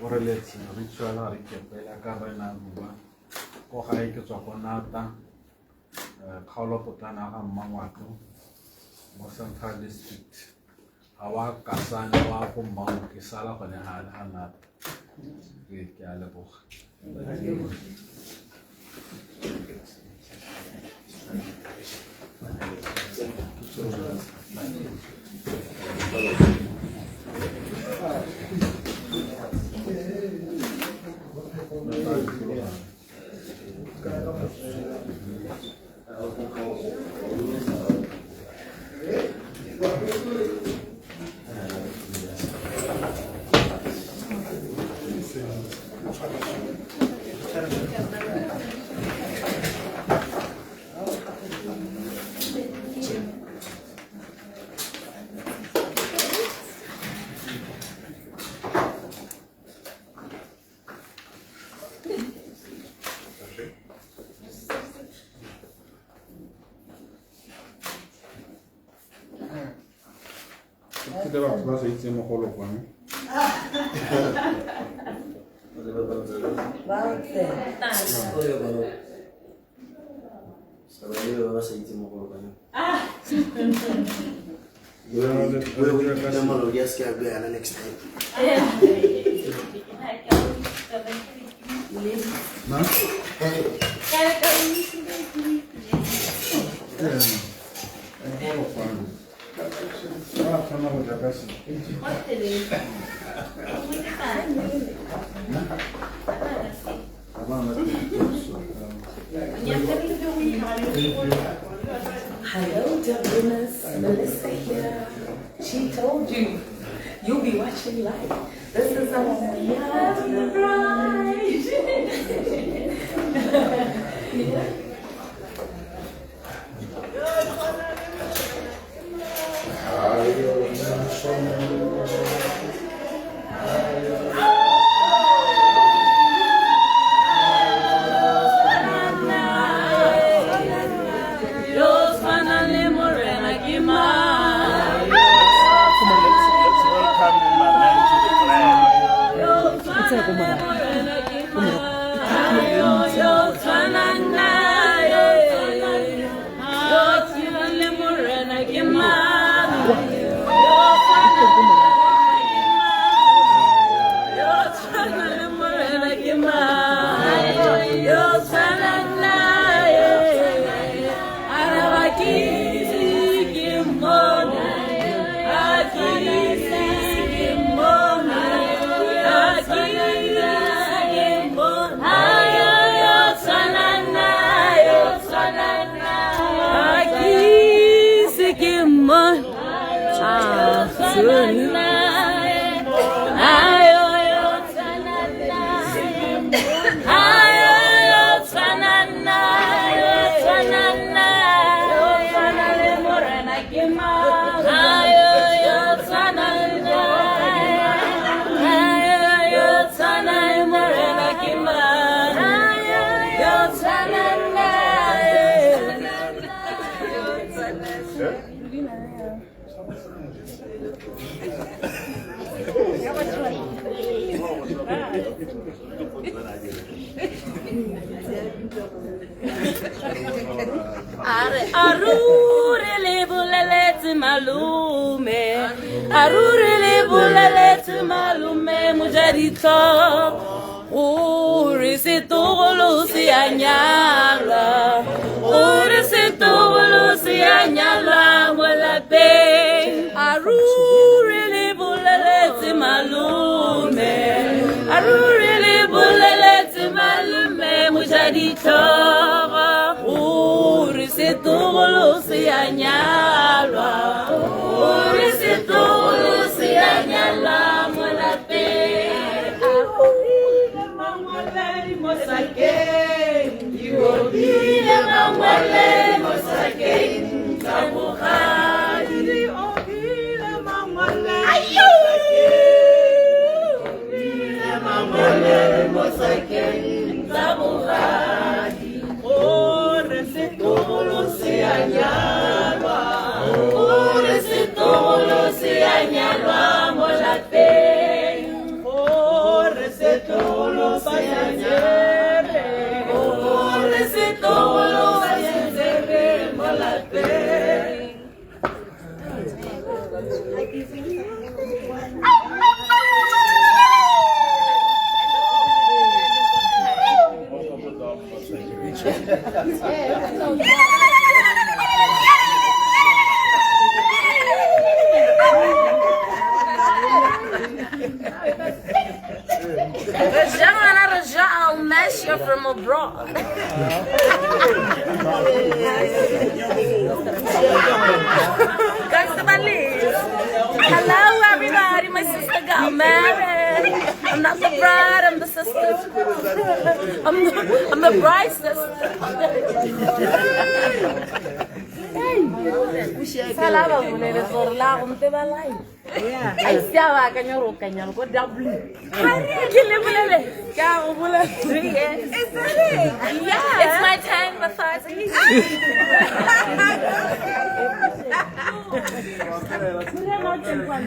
gore let's ritual re ke pela ka rena bua. Go ga ke tswa go nata. Kgaolo potana ga mmangwato mo Central District. Awa kasane wa go mmang ke sala go ne ha nata. Ke a leboga. Kita waktu masa itu mau kolok kan? Next time. Hello, Dubliners. Melissa here. She told you you'll be watching live. This is our bride. Yeah. Arurele bulele malume, arurele bulele malume mujarito, urisitolo si anyala, urisitolo si anyala wala be, arurele bulele malume, arurele bulele malume mujarito. Urisitolo si anyalwa, urisitolo si anyala mwalape. Arule mangwale mosake, yobile mangwale mosake, tabuha. I'll mash you from abroad. Hello, everybody. My sister got married. I'm not the bride. I'm the sister. I'm the bride's sister. Salaba bunele zorla umte balai. Ai siaba kanyoro kanyoro ko double. Kile bulele. Ka ubula. Yeah. It's my time massage.